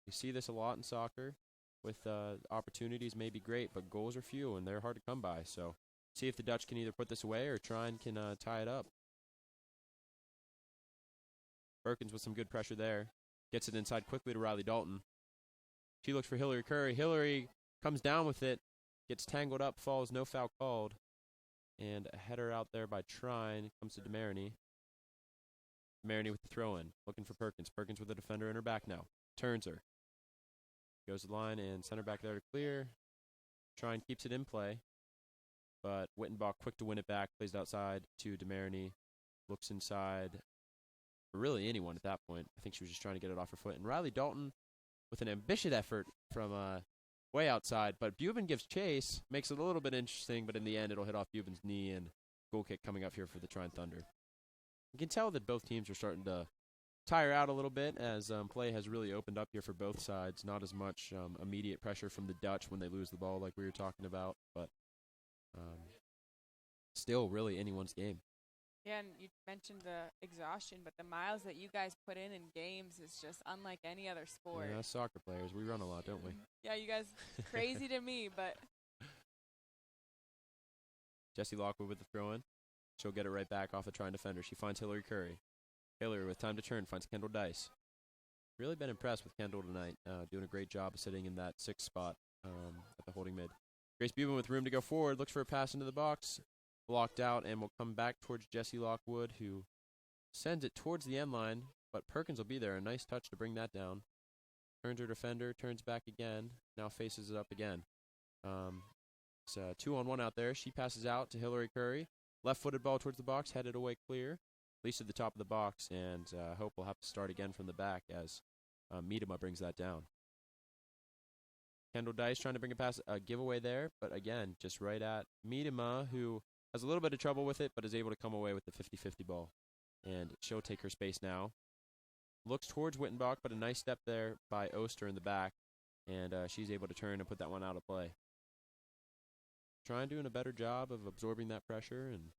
you see this a lot in soccer with opportunities may be great, but goals are few, and they're hard to come by. So see if the Dutch can either put this away or Trine can tie it up. Perkins with some good pressure there. Gets it inside quickly to Riley Dalton. She looks for Hillary Curry. Hillary comes down with it, gets tangled up, falls, no foul called. And a header out there by Trine. Comes to DeMarini. DeMarini with the throw-in. Looking for Perkins. Perkins with the defender in her back now. Turns her. Goes to the line and center back there to clear. Trine keeps it in play. But Wittenbach quick to win it back. Plays it outside to DeMarini. Looks inside. Really anyone at that point. I think she was just trying to get it off her foot. And Riley Dalton with an ambitious effort from way outside. But Bubin gives chase, makes it a little bit interesting, but in the end it'll hit off Bubin's knee, and goal kick coming up here for the Trine Thunder. You can tell that both teams are starting to tire out a little bit as play has really opened up here for both sides. Not as much immediate pressure from the Dutch when they lose the ball like we were talking about, but still really anyone's game. Yeah, and you mentioned the exhaustion, but the miles that you guys put in games is just unlike any other sport. Yeah, us soccer players, we run a lot, don't we? Yeah, you guys, crazy to me, but. Jesse Lockwood with the throw-in. She'll get it right back off a Trine defender. She finds Hillary Curry. Hillary with time to turn finds Kendall Dice. Really been impressed with Kendall tonight, doing a great job of sitting in that 6th spot at the holding mid. Grace Bubin with room to go forward, looks for a pass into the box. Blocked out, and will come back towards Jesse Lockwood, who sends it towards the end line, but Perkins will be there. A nice touch to bring that down. Turns her defender, turns back again, now faces it up again. It's 2-on-1 out there. She passes out to Hillary Curry. Left-footed ball towards the box, headed away clear, at least at the top of the box, and Hope will have to start again from the back as Medema brings that down. Kendall Dice trying to bring a giveaway there, but again, just right at Medema, who has a little bit of trouble with it, but is able to come away with the 50-50 ball. And she'll take her space now. Looks towards Wittenbach, but a nice step there by Oster in the back. And she's able to turn and put that one out of play. Trine doing a better job of absorbing that pressure. And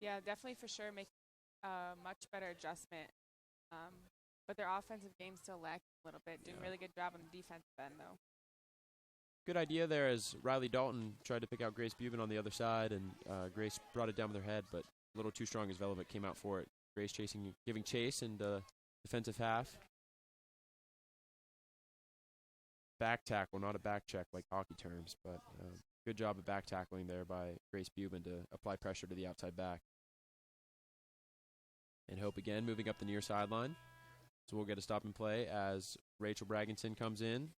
yeah, definitely for sure make a much better adjustment. But their offensive game still lacks a little bit. Doing a really good job on the defensive end, though. Good idea there as Riley Dalton tried to pick out Grace Bubin on the other side, and Grace brought it down with her head, but a little too strong as Velovic came out for it. Grace giving chase in the defensive half. Back tackle, not a back check like hockey terms, but good job of back tackling there by Grace Bubin to apply pressure to the outside back. And Hope again moving up the near sideline. So we'll get a stop and play as Rachel Bragginson comes in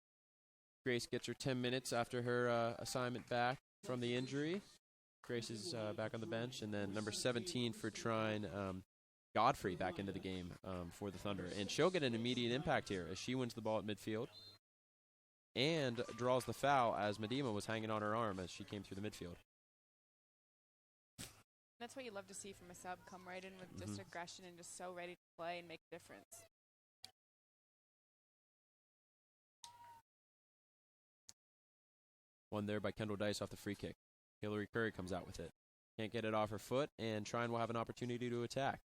Grace gets her 10 minutes after her assignment back from the injury. Grace is back on the bench. And then number 17 for Trine, Godfrey back into the game for the Thunder. And she'll get an immediate impact here as she wins the ball at midfield and draws the foul as Medema was hanging on her arm as she came through the midfield. That's what you love to see from a sub, come right in with just aggression and just so ready to play and make a difference. One there by Kendall Dice off the free kick. Hillary Curry comes out with it. Can't get it off her foot, and Trine will have an opportunity to attack.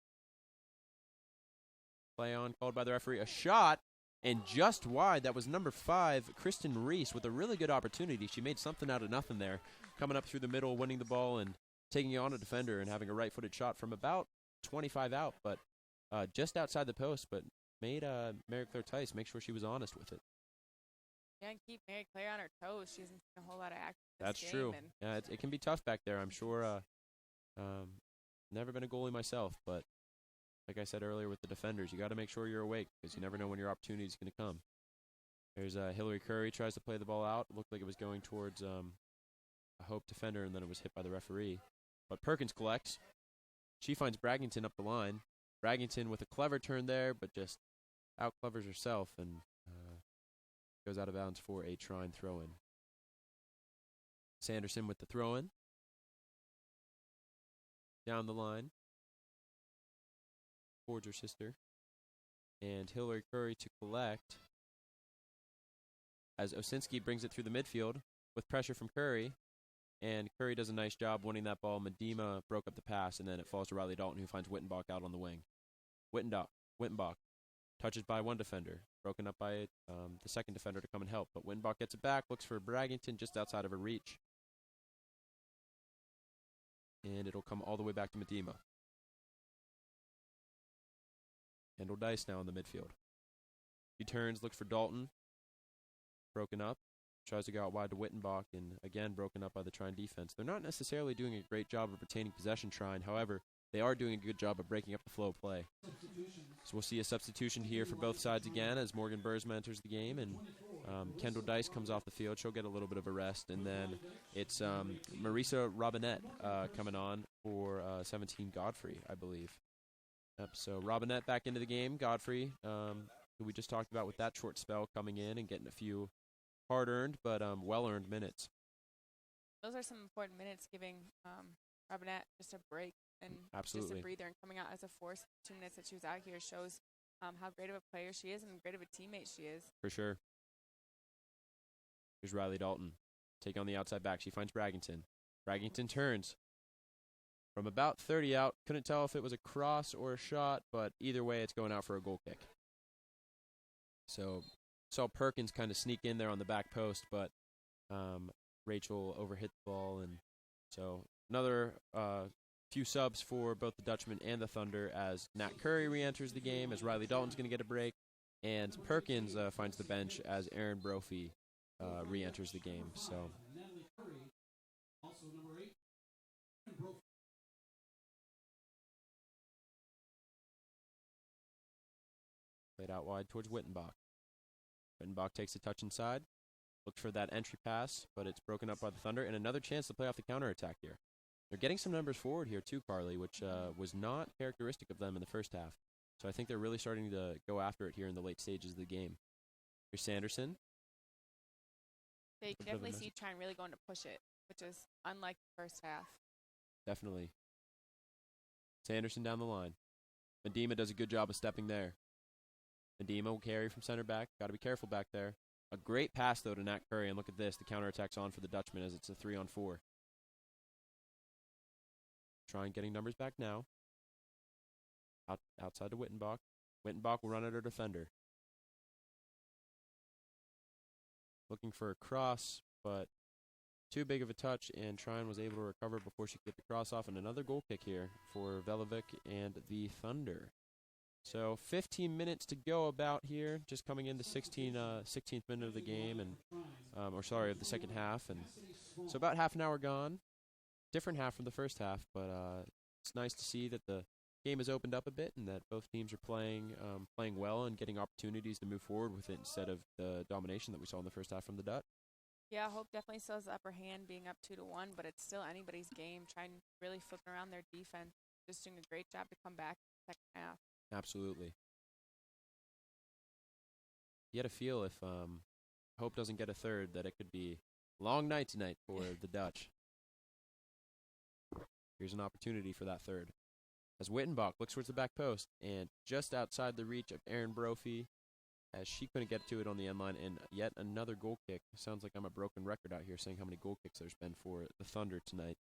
Play on called by the referee. A shot, and just wide. That was number 5, Kristen Reese, with a really good opportunity. She made something out of nothing there. Coming up through the middle, winning the ball, and taking on a defender and having a right-footed shot from about 25 out, but just outside the post, but made Mary Claire Tice make sure she was honest with it. Yeah, and keep Mary Claire on her toes. She hasn't seen a whole lot of action That's true. Yeah, it can be tough back there. I'm sure. Never been a goalie myself, but like I said earlier with the defenders, you got to make sure you're awake because you never know when your opportunity is going to come. There's Hillary Curry tries to play the ball out. It looked like it was going towards a Hope defender, and then it was hit by the referee. But Perkins collects. She finds Braggington up the line. Braggington with a clever turn there, but just out-clevers herself and goes out of bounds for a Trine throw-in. Sanderson with the throw-in. Down the line. Towards her sister. And Hillary Curry to collect. As Osinski brings it through the midfield with pressure from Curry. And Curry does a nice job winning that ball. Medema broke up the pass, and then it falls to Riley Dalton, who finds Wittenbach out on the wing. Wittenbach touches by one defender, broken up by the second defender to come and help. But Wittenbach gets it back, looks for Braggington just outside of her reach. And it'll come all the way back to Medema. Kendall Dice now in the midfield. He turns, looks for Dalton. Broken up. Tries to go out wide to Wittenbach, and again broken up by the Trine defense. They're not necessarily doing a great job of retaining possession, Trine. However, they are doing a good job of breaking up the flow of play. So we'll see a substitution here for both sides again as Morgan Bursma enters the game, and Kendall Dice comes off the field. She'll get a little bit of a rest, and then it's Marisa Robinette coming on for 17 Godfrey, I believe. Yep, so Robinette back into the game. Godfrey, who we just talked about with that short spell, coming in and getting a few hard-earned but well-earned minutes. Those are some important minutes, giving Robinette just a break and Absolutely. just a breather, and coming out as a force. 2 minutes that she was out here shows how great of a player she is and great of a teammate she is. For sure. Here's Riley Dalton. Take on the outside back. She finds Braggington. Braggington turns. From about 30 out, couldn't tell if it was a cross or a shot, but either way, it's going out for a goal kick. So saw Perkins kind of sneak in there on the back post, but Rachel overhit the ball. And so another few subs for both the Dutchman and the Thunder as Nat Curry re-enters the game, as Riley Dalton's going to get a break, and Perkins finds the bench as Aaron Brophy re-enters the game. So Natalie Curry, also number 8, and Brophy. played out wide towards Wittenbach. Wittenbach takes a touch inside, looks for that entry pass, but it's broken up by the Thunder, and another chance to play off the counterattack here. They're getting some numbers forward here too, Carly, which was not characteristic of them in the first half. So I think they're really starting to go after it here in the late stages of the game. Here's Sanderson. They definitely see Trine really going to push it, which is unlike the first half. Definitely. Sanderson down the line. Medema does a good job of stepping there. Medema will carry from center back. Got to be careful back there. A great pass, though, to Nat Curry. And look at this. The counterattack's on for the Dutchman as it's a 3-on-4. Trine getting numbers back now. Outside to Wittenbach. Wittenbach will run at her defender. Looking for a cross, but too big of a touch, and Trine was able to recover before she could get the cross off. And another goal kick here for Velovic and the Thunder. So 15 minutes to go about here, just coming into 16th minute of the game, and of the second half. And so about half an hour gone. Different half from the first half, but it's nice to see that the game has opened up a bit and that both teams are playing well and getting opportunities to move forward with it instead of the domination that we saw in the first half from the Dutch. Yeah, Hope definitely still has the upper hand being up 2-1, but it's still anybody's game, trying really flipping around their defense, just doing a great job to come back in the second half. Absolutely. You had a feel if Hope doesn't get a third that it could be a long night tonight for the Dutch. Here's an opportunity for that third. As Wittenbach looks towards the back post and just outside the reach of Erin Brophy, as she couldn't get to it on the end line, and yet another goal kick. Sounds like I'm a broken record out here saying how many goal kicks there's been for the Thunder tonight.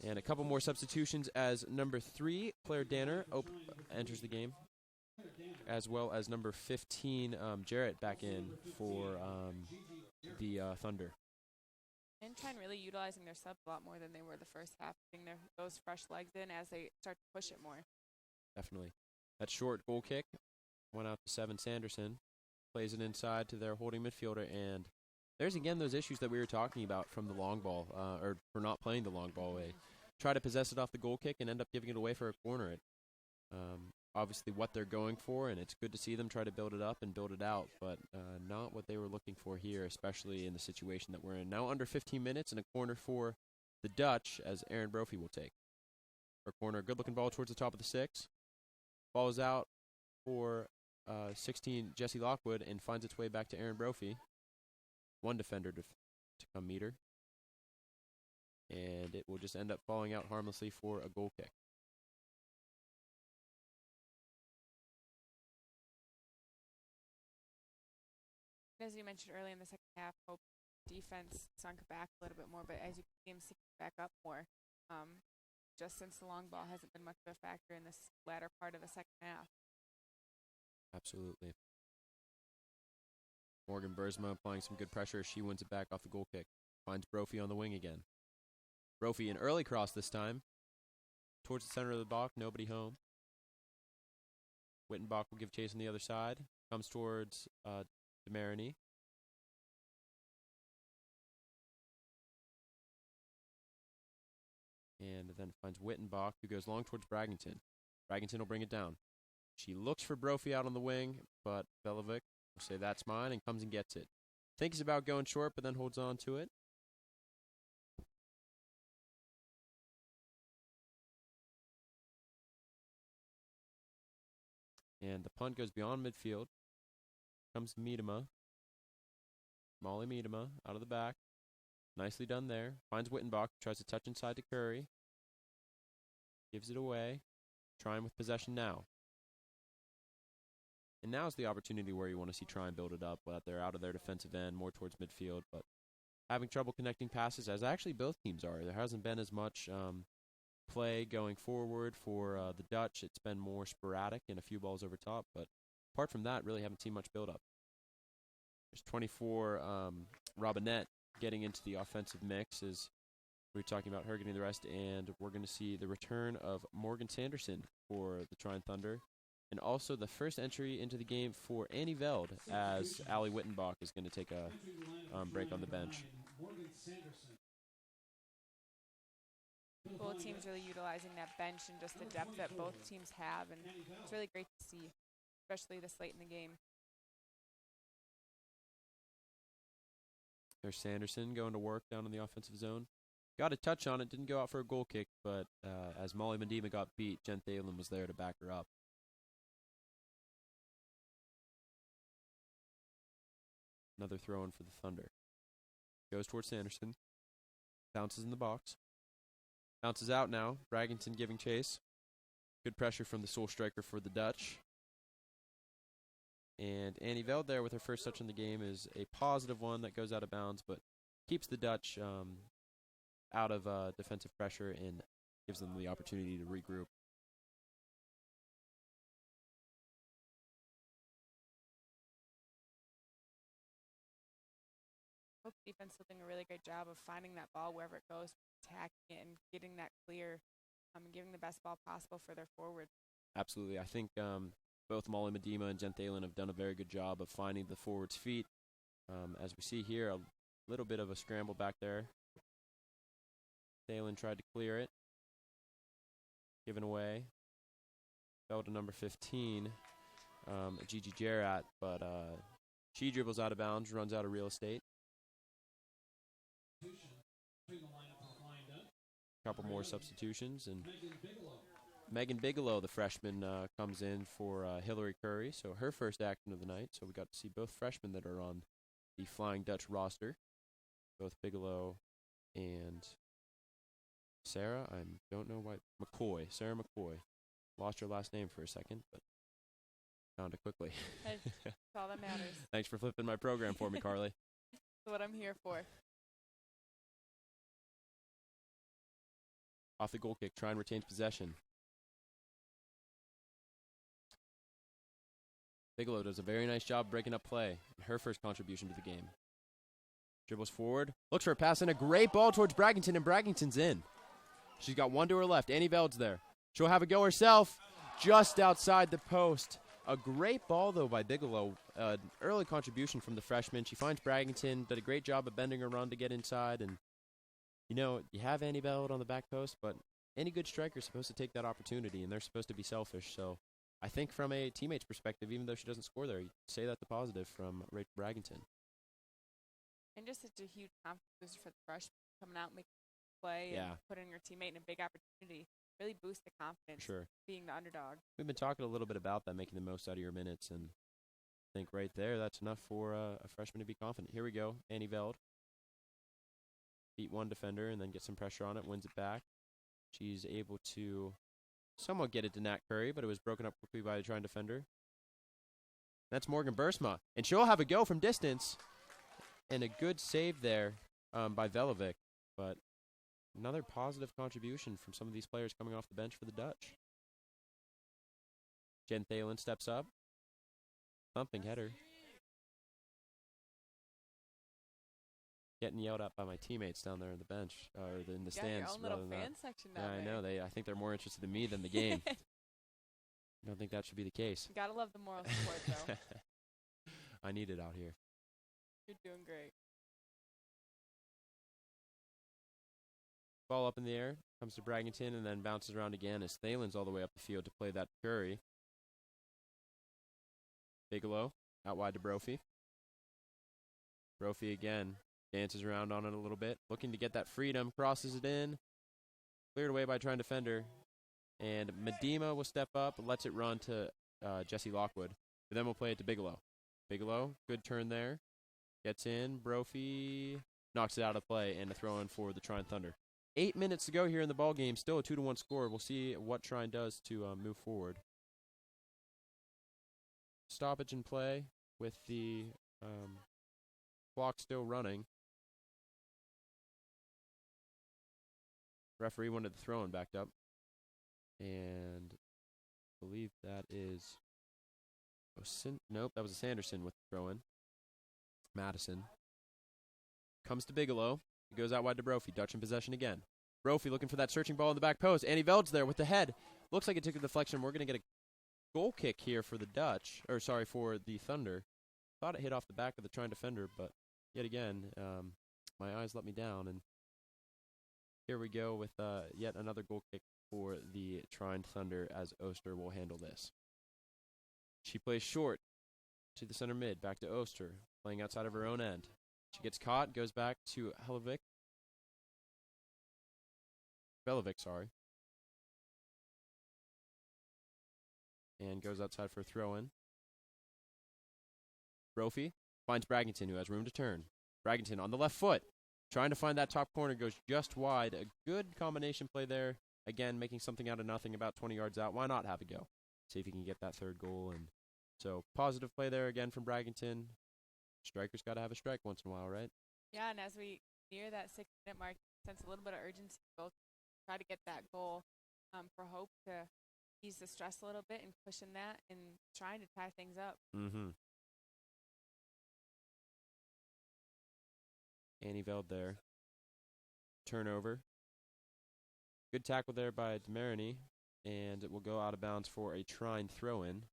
And a couple more substitutions as number 3, Claire Danner, enters the game, as well as number 15, Jarrett, back in for the Thunder. And Trine really utilizing their subs a lot more than they were the first half, getting those fresh legs in as they start to push it more. Definitely. That short goal kick went out to Seven Sanderson, plays it inside to their holding midfielder, and there's again those issues that we were talking about from the long ball, or for not playing the long ball away. Try to possess it off the goal kick and end up giving it away for a corner. Obviously what they're going for, and it's good to see them try to build it up and build it out, but not what they were looking for here, especially in the situation that we're in. Now under 15 minutes and a corner for the Dutch as Erin Brophy will take. Her corner, good-looking ball towards the top of the 6. Ball is out for 16, Jessie Lockwood, and finds its way back to Erin Brophy. One defender to come meet her. And it will just end up falling out harmlessly for a goal kick. As you mentioned earlier in the second half, Hope defense sunk back a little bit more, but as you see them sink back up more, just since the long ball hasn't been much of a factor in this latter part of the second half. Absolutely. Morgan Bursma applying some good pressure. She wins it back off the goal kick. Finds Brophy on the wing again. Brophy, an early cross this time. Towards the center of the box, nobody home. Wittenbach will give chase on the other side. Comes towards DeMarini. And then finds Wittenbach, who goes long towards Braggington. Braggington will bring it down. She looks for Brophy out on the wing, but Belovic will say that's mine and comes and gets it. Thinks about going short, but then holds on to it. And the punt goes beyond midfield. Comes Miedema. Molly Miedema out of the back. Nicely done there. Finds Wittenbach. Tries to touch inside to Curry. Gives it away. Trine with possession now. And now's the opportunity where you want to see Trine build it up, but they're out of their defensive end, more towards midfield, but having trouble connecting passes, as actually both teams are. There hasn't been as much play going forward for the Dutch. It's been more sporadic and a few balls over top, but apart from that, really haven't seen much build up. There's 24 Robinette getting into the offensive mix as we were talking about her getting the rest, and we're going to see the return of Morgan Sanderson for the Trine Thunder, and also the first entry into the game for Annie Veld as Allie Wittenbach is going to take a break on the bench. Both teams really utilizing that bench and just the depth that both teams have, and it's really great to see, especially this late in the game. There's Sanderson going to work down in the offensive zone. Got a touch on it, didn't go out for a goal kick, but as Molly Medema got beat, Jen Thalen was there to back her up. Another throw in for the Thunder. Goes towards Sanderson. Bounces in the box. Bounces out now. Braggington giving chase. Good pressure from the sole striker for the Dutch. And Annie Veld there with her first touch in the game is a positive one that goes out of bounds, but keeps the Dutch out of defensive pressure and gives them the opportunity to regroup. Hope defense is doing a really great job of finding that ball wherever it goes, attacking it, and getting that clear, and giving the best ball possible for their forward. Absolutely. I think both Molly Medema and Jen Thalen have done a very good job of finding the forward's feet. As we see here, a little bit of a scramble back there. Thalen tried to clear it. given away. Fell to number 15, Gigi Jarrett, but she dribbles out of bounds, runs out of real estate. Couple more substitutions, and Megan Bigelow, the freshman, comes in for Hillary Curry, so her first action of the night. So we got to see both freshmen that are on the Flying Dutch roster, both Bigelow and Sarah. I don't know why. Sarah McCoy. Lost her last name for a second, but found it quickly. That's all that matters. Thanks for flipping my program for me, Carly. That's what I'm here for. Off the goal kick, Trine retains possession. Bigelow does a very nice job breaking up play. Her first contribution to the game. Dribbles forward, looks for a pass, and a great ball towards Braggington, and Braggington's in. She's got one to her left. Annie Veld's there. She'll have a go herself, just outside the post. A great ball, though, by Bigelow. Early contribution from the freshman. She finds Braggington, did a great job of bending her run to get inside, and you know, you have Annie Veld on the back post, but any good striker is supposed to take that opportunity, and they're supposed to be selfish. So I think from a teammate's perspective, even though she doesn't score there, you say that the positive from Rachel Braggington. And just such a huge confidence booster for the freshman coming out, making a play, Yeah. and putting your teammate in a big opportunity. Really boost the confidence. Sure. Being the underdog. We've been talking a little bit about that, making the most out of your minutes, and I think right there, that's enough for a freshman to be confident. Here we go, Annie Veld. Beat one defender and then get some pressure on it, wins it back. She's able to somewhat get it to Nat Curry, but it was broken up quickly by the Trine defender. That's Morgan Bursma, and she'll have a go from distance, and a good save there by Velovic, but another positive contribution from some of these players coming off the bench for the Dutch. Jen Thalen steps up. Thumping header. Getting yelled at by my teammates down there on the bench, or in the stands. Your own little fan section down I there. know. I think they're more interested in me than the game. I don't think that should be the case. You gotta love the moral support, though. I need it out here. You're doing great. Ball up in the air, comes to Braggington, and then bounces around again as Thalen's all the way up the field to play that to Curry. Bigelow, out wide to Brophy. Brophy again, dances around on it a little bit, looking to get that freedom, crosses it in, cleared away by Trine defender, and Medema will step up, lets it run to Jesse Lockwood, and then we'll play it to Bigelow. Bigelow, good turn there, gets in, Brophy knocks it out of play, and a throw in for the Trine Thunder. 8 minutes to go here in the ball game. Still a 2-1 score. We'll see what Trine does to move forward. Stoppage in play with the clock still running. Referee wanted the throw-in backed up, and I believe that is nope, that was a Sanderson with the throw-in. Madison comes to Bigelow. He goes out wide to Brophy. Dutch in possession again. Brophy looking for that searching ball in the back post. Annie Veld's there with the head. Looks like it took a deflection. We're going to get a goal kick here for the Dutch, or sorry, for the Thunder. Thought it hit off the back of the Trine defender, but yet again, my eyes let me down. And here we go with yet another goal kick for the Trine Thunder as Oster will handle this. She plays short to the center mid, back to Oster, playing outside of her own end. She gets caught, goes back to Velovic, sorry. And goes outside for a throw-in. Brophy finds Braggington, who has room to turn. Braggington on the left foot, trying to find that top corner, goes just wide. A good combination play there. Again, making something out of nothing about 20 yards out. Why not have a go? See if he can get that third goal. And so positive play there again from Braggington. Striker's got to have a strike once in a while, right? Yeah, and as we near that 6-minute mark, sense a little bit of urgency. Both try to get that goal for Hope to ease the stress a little bit and pushing that and trying to tie things up. Mm-hmm. Annie Veld there. Turnover. Good tackle there by Demerini, and it will go out of bounds for a Trine throw-in.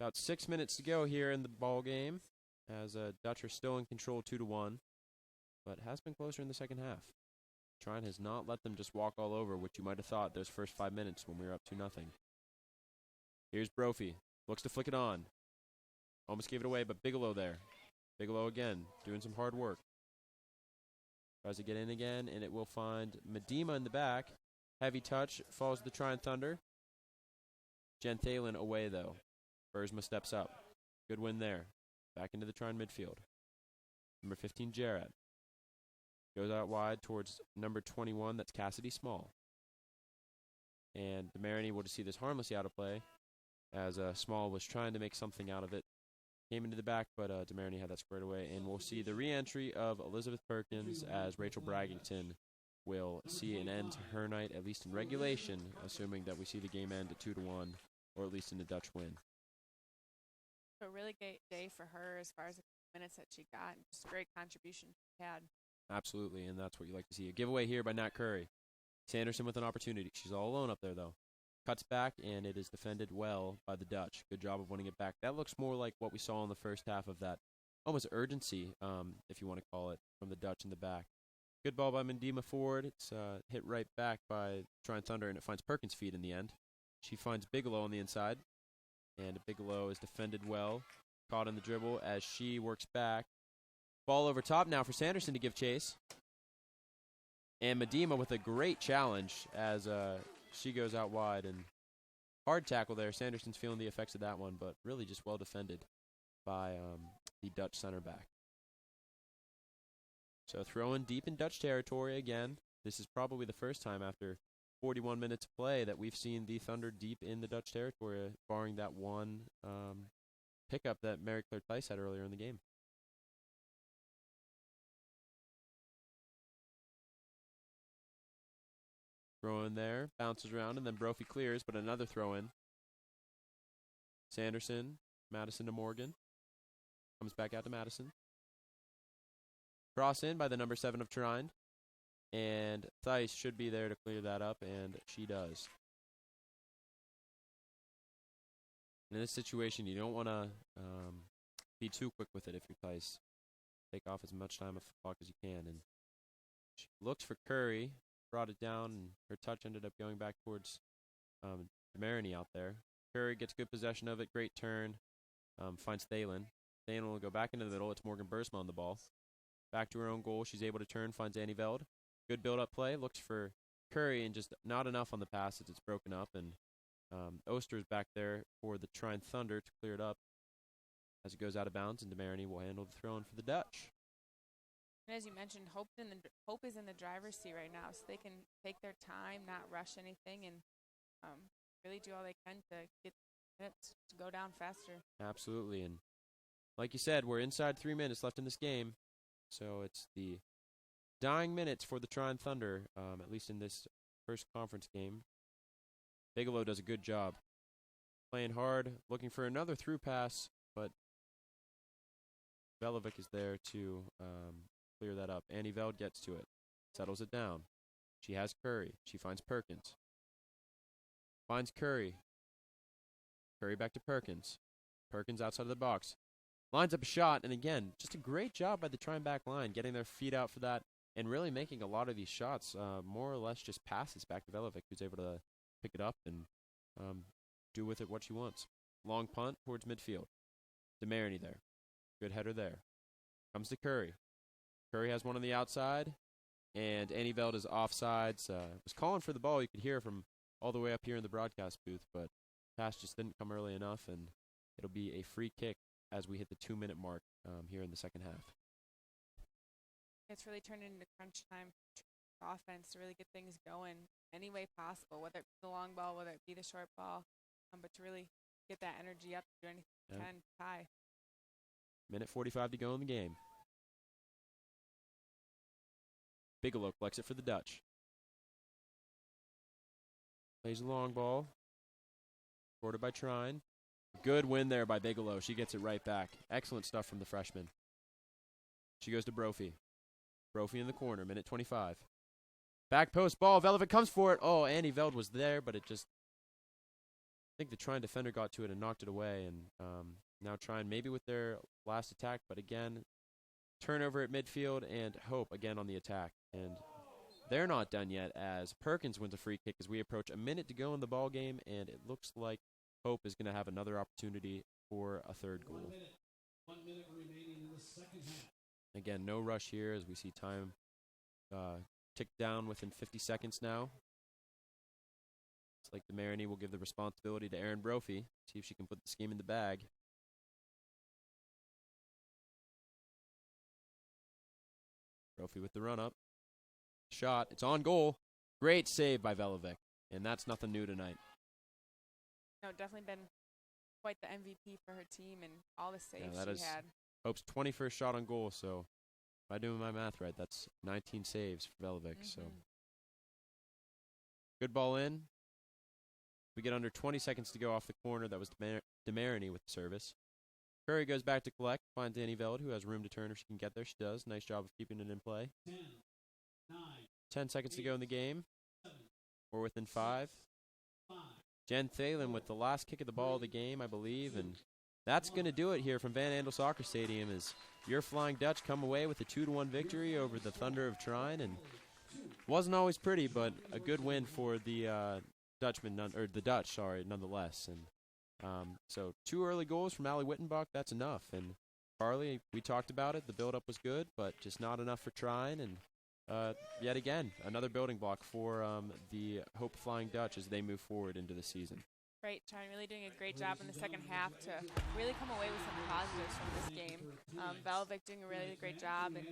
About 6 minutes to go here in the ball game, as Dutch are still in control 2-1, but has been closer in the second half. Trine has not let them just walk all over, which you might have thought those first 5 minutes when we were up 2-0. Here's Brophy. Looks to flick it on. Almost gave it away, but Bigelow there. Bigelow again, doing some hard work. Tries to get in again, and it will find Medema in the back. Heavy touch, falls to the Trine Thunder. Jen Thalen away, though. Bursma steps up. Good win there. Back into the Trine midfield. Number 15, Jarrett. Goes out wide towards number 21, that's Cassidy Small. And DeMarini will just see this harmlessly out of play, as Small was trying to make something out of it. Came into the back, but DeMarini had that squared away. And we'll see the re-entry of Elizabeth Perkins as Rachel Braggington will see an end to her night, at least in regulation, assuming that we see the game end at 2-1, or at least in the Dutch win. A really great day for her as far as the minutes that she got. Just a great contribution she had. Absolutely, and that's what you like to see. A giveaway here by Nat Curry. Sanderson with an opportunity. She's all alone up there, though. Cuts back, and it is defended well by the Dutch. Good job of winning it back. That looks more like what we saw in the first half of that almost urgency, if you want to call it, from the Dutch in the back. Good ball by Medema forward. It's hit right back by Trine Thunder, and it finds Perkins' feet in the end. She finds Bigelow on the inside, and Bigelow is defended well. Caught in the dribble as she works back. Ball over top now for Sanderson to give chase. And Medema with a great challenge as she goes out wide. And hard tackle there. Sanderson's feeling the effects of that one, but really just well defended by the Dutch center back. So throwing deep in Dutch territory again. This is probably the first time after 41 minutes of play that we've seen the Thunder deep in the Dutch territory, barring that one pickup that Mary Claire Tice had earlier in the game. Throw in there, bounces around, and then Brophy clears, but another throw in. Sanderson, Madison to Morgan. Comes back out to Madison. Cross in by the number 7 of Trine. And Thice should be there to clear that up, and she does. In this situation, you don't want to be too quick with it if you're Thice. Take off as much time of the clock as you can. And she looks for Curry. Brought it down, and her touch ended up going back towards DeMarini out there. Curry gets good possession of it. Great turn. Finds Thalen. Thalen will go back into the middle. It's Morgan Bursma on the ball. Back to her own goal. She's able to turn. Finds Annie Veld. Good build-up play. Looks for Curry, and just not enough on the pass as it's broken up. And Oster's back there for the Trine Thunder to clear it up as it goes out of bounds, and DeMarini will handle the throw-in for the Dutch. And as you mentioned, Hope is in the driver's seat right now, so they can take their time, not rush anything, and really do all they can to get minutes to go down faster. Absolutely, and like you said, we're inside 3 minutes left in this game, so it's the dying minutes for the Trine Thunder, at least in this first conference game. Bigelow does a good job. Playing hard, looking for another through pass, but Velovic is there to clear that up. Annie Veld gets to it, settles it down. She has Curry. She finds Perkins. Finds Curry. Curry back to Perkins. Perkins outside of the box. Lines up a shot, and again, just a great job by the Trine back line, getting their feet out for that, and really making a lot of these shots more or less just passes back to Velovic, who's able to pick it up and do with it what she wants. Long punt towards midfield. DeMarini there. Good header there. Comes to Curry. Curry has one on the outside, and Annie Veld is offsides. Was calling for the ball. You could hear from all the way up here in the broadcast booth, but pass just didn't come early enough, and it'll be a free kick as we hit the 2-minute mark here in the second half. It's really turned into crunch time for offense to really get things going any way possible, whether it be the long ball, whether it be the short ball, but to really get that energy up, do anything you can to tie. Minute 45 to go in the game. Bigelow collects it for the Dutch. Plays a long ball. Forwarded by Trine. Good win there by Bigelow. She gets it right back. Excellent stuff from the freshman. She goes to Brophy. Brophy in the corner, minute 25. Back post ball. Velovic comes for it. Oh, Annie Veld was there, but it just... I think the Trine defender got to it and knocked it away. And now Trine maybe with their last attack, but again, turnover at midfield and Hope again on the attack. And they're not done yet as Perkins wins a free kick as we approach a minute to go in the ball game, and it looks like Hope is going to have another opportunity for a third goal. 1 minute remaining in the second half. Again, no rush here as we see time tick down within 50 seconds now. It's like the Marini will give the responsibility to Erin Brophy, see if she can put this game in the bag. Brophy with the run-up. Shot. It's on goal. Great save by Velovic, and that's nothing new tonight. No, definitely been quite the MVP for her team and all the saves that she is had. Hope's 21st shot on goal, so if I'm doing my math right, that's 19 saves for Velovic. So good ball in. We get under 20 seconds to go off the corner. That was DeMarini with the service. Curry goes back to collect, finds Annie Veld, who has room to turn if she can get there. She does. Nice job of keeping it in play. 10, 9, 10 seconds to go in the game. 7, We're within 5. 5. Jen Thalen with the last kick of the ball of the game, I believe, and that's going to do it here from Van Andel Soccer Stadium as your Flying Dutch come away with a 2-1 victory over the Thunder of Trine, and wasn't always pretty, but a good win for the Dutch, nonetheless. And so 2 early goals from Allie Wittenbach, that's enough. And Carly, we talked about it. The build-up was good, but just not enough for Trine. And yet again, another building block for the Hope Flying Dutch as they move forward into the season. Right, Trine really doing a great job in the second half to really come away with some positives from this game. Velovic doing a really great job, and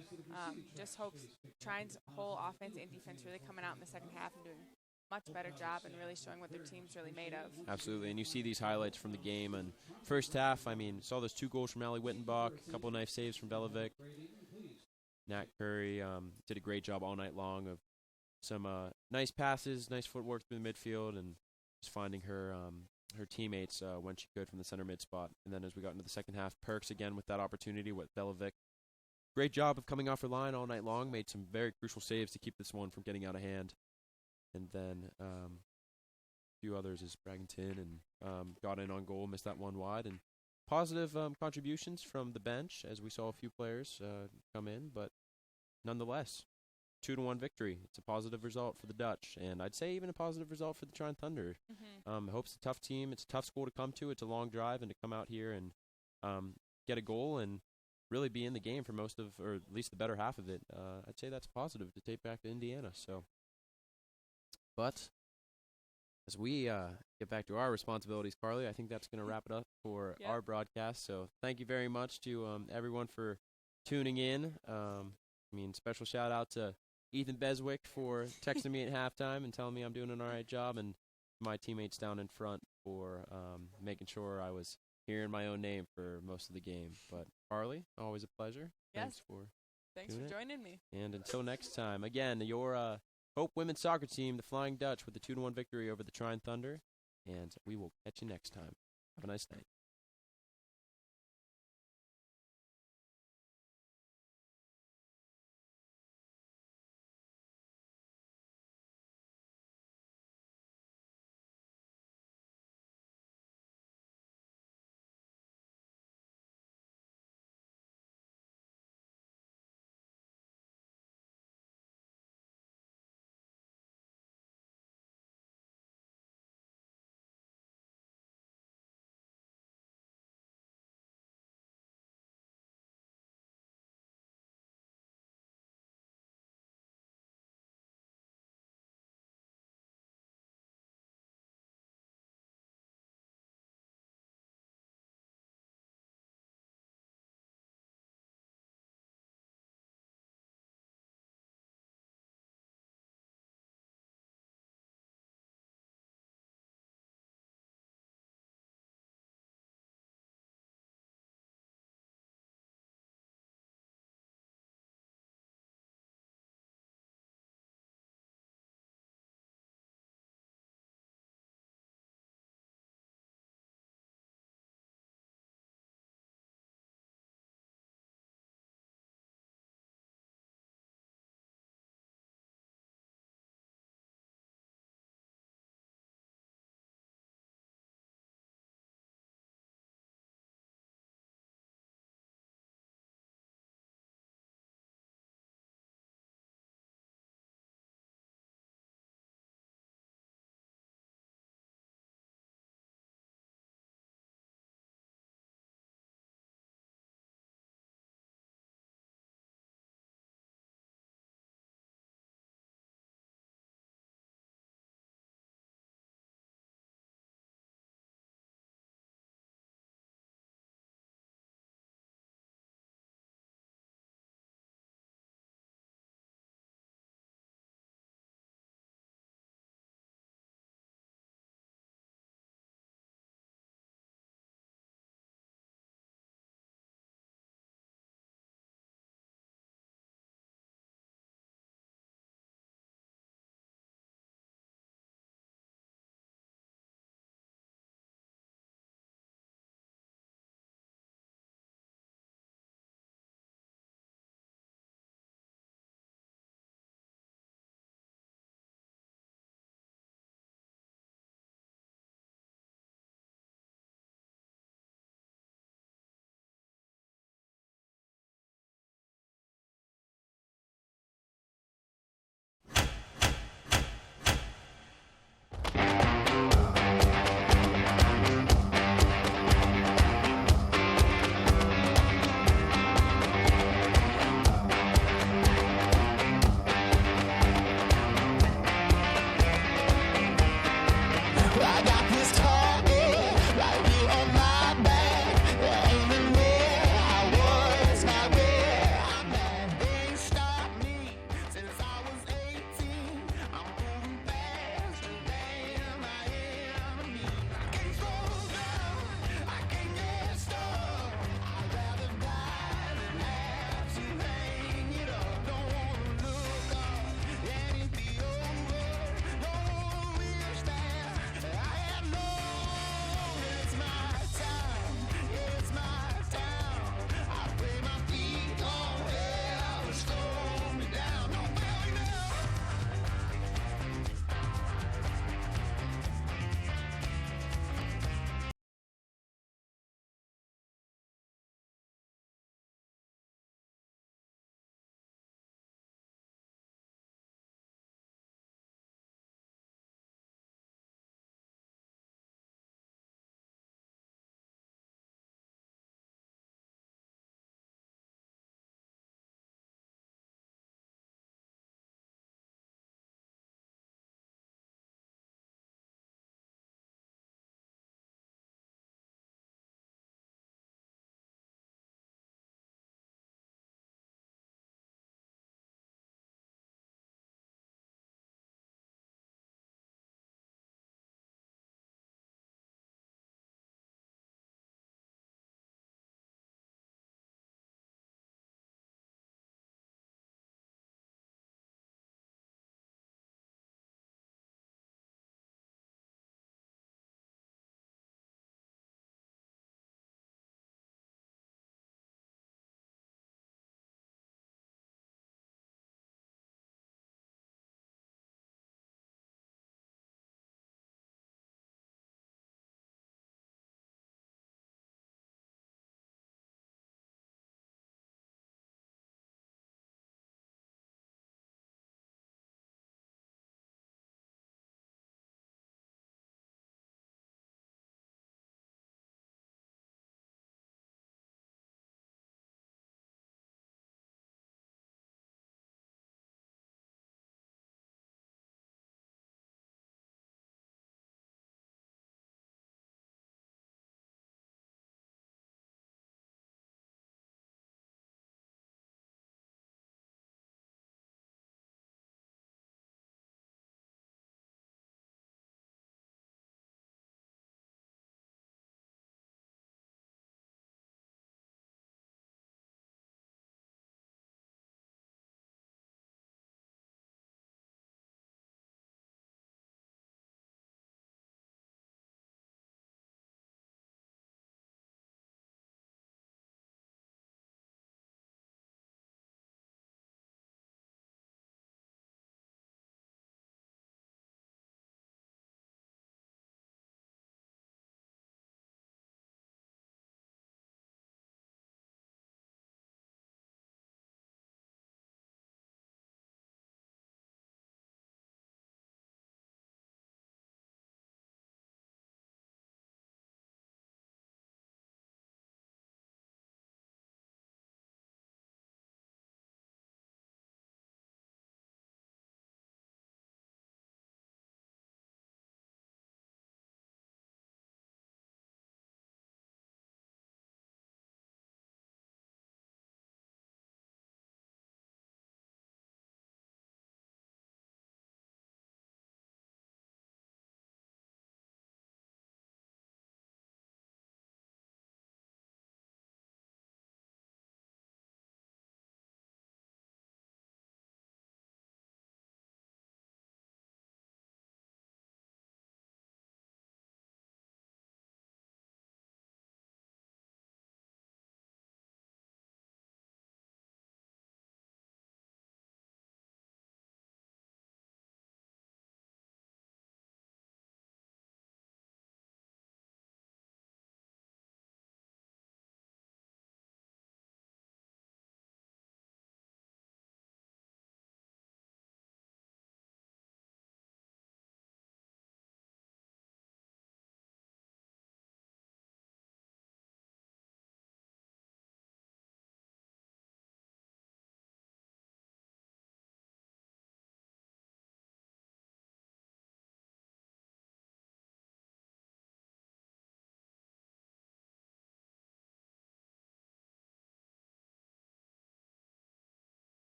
just hopes Trine's whole offense and defense really coming out in the second half and doing a much better job and really showing what their team's really made of. Absolutely, and you see these highlights from the game. And first half, I mean, saw those 2 goals from Allie Wittenbach, a couple of nice saves from Velovic. Nat Curry did a great job all night long of some nice passes, nice footwork through the midfield, and just finding her teammates when she could from the center mid spot. And then as we got into the second half, Perks again with that opportunity with Velovic. Great job of coming off her line all night long, made some very crucial saves to keep this one from getting out of hand. And then a few others as Bragginton and got in on goal, missed that one wide. And positive contributions from the bench as we saw a few players come in, but nonetheless, 2-1 victory. It's a positive result for the Dutch, and I'd say even a positive result for the Trine Thunder. Hope's a tough team. It's a tough school to come to. It's a long drive, and to come out here and get a goal and really be in the game for most of, or at least the better half of it, I'd say that's positive to take back to Indiana. So, but as we get back to our responsibilities, Carly, I think that's going to wrap it up for our broadcast. So thank you very much to everyone for tuning in. Special shout out to Ethan Beswick for texting me at halftime and telling me I'm doing an all right job, and my teammates down in front for making sure I was hearing my own name for most of the game. But Carly, always a pleasure. Yes. Thanks for joining me. And until next time, again, your Hope women's soccer team, the Flying Dutch, with the 2-1 victory over the Trine Thunder, and we will catch you next time. Have a nice night.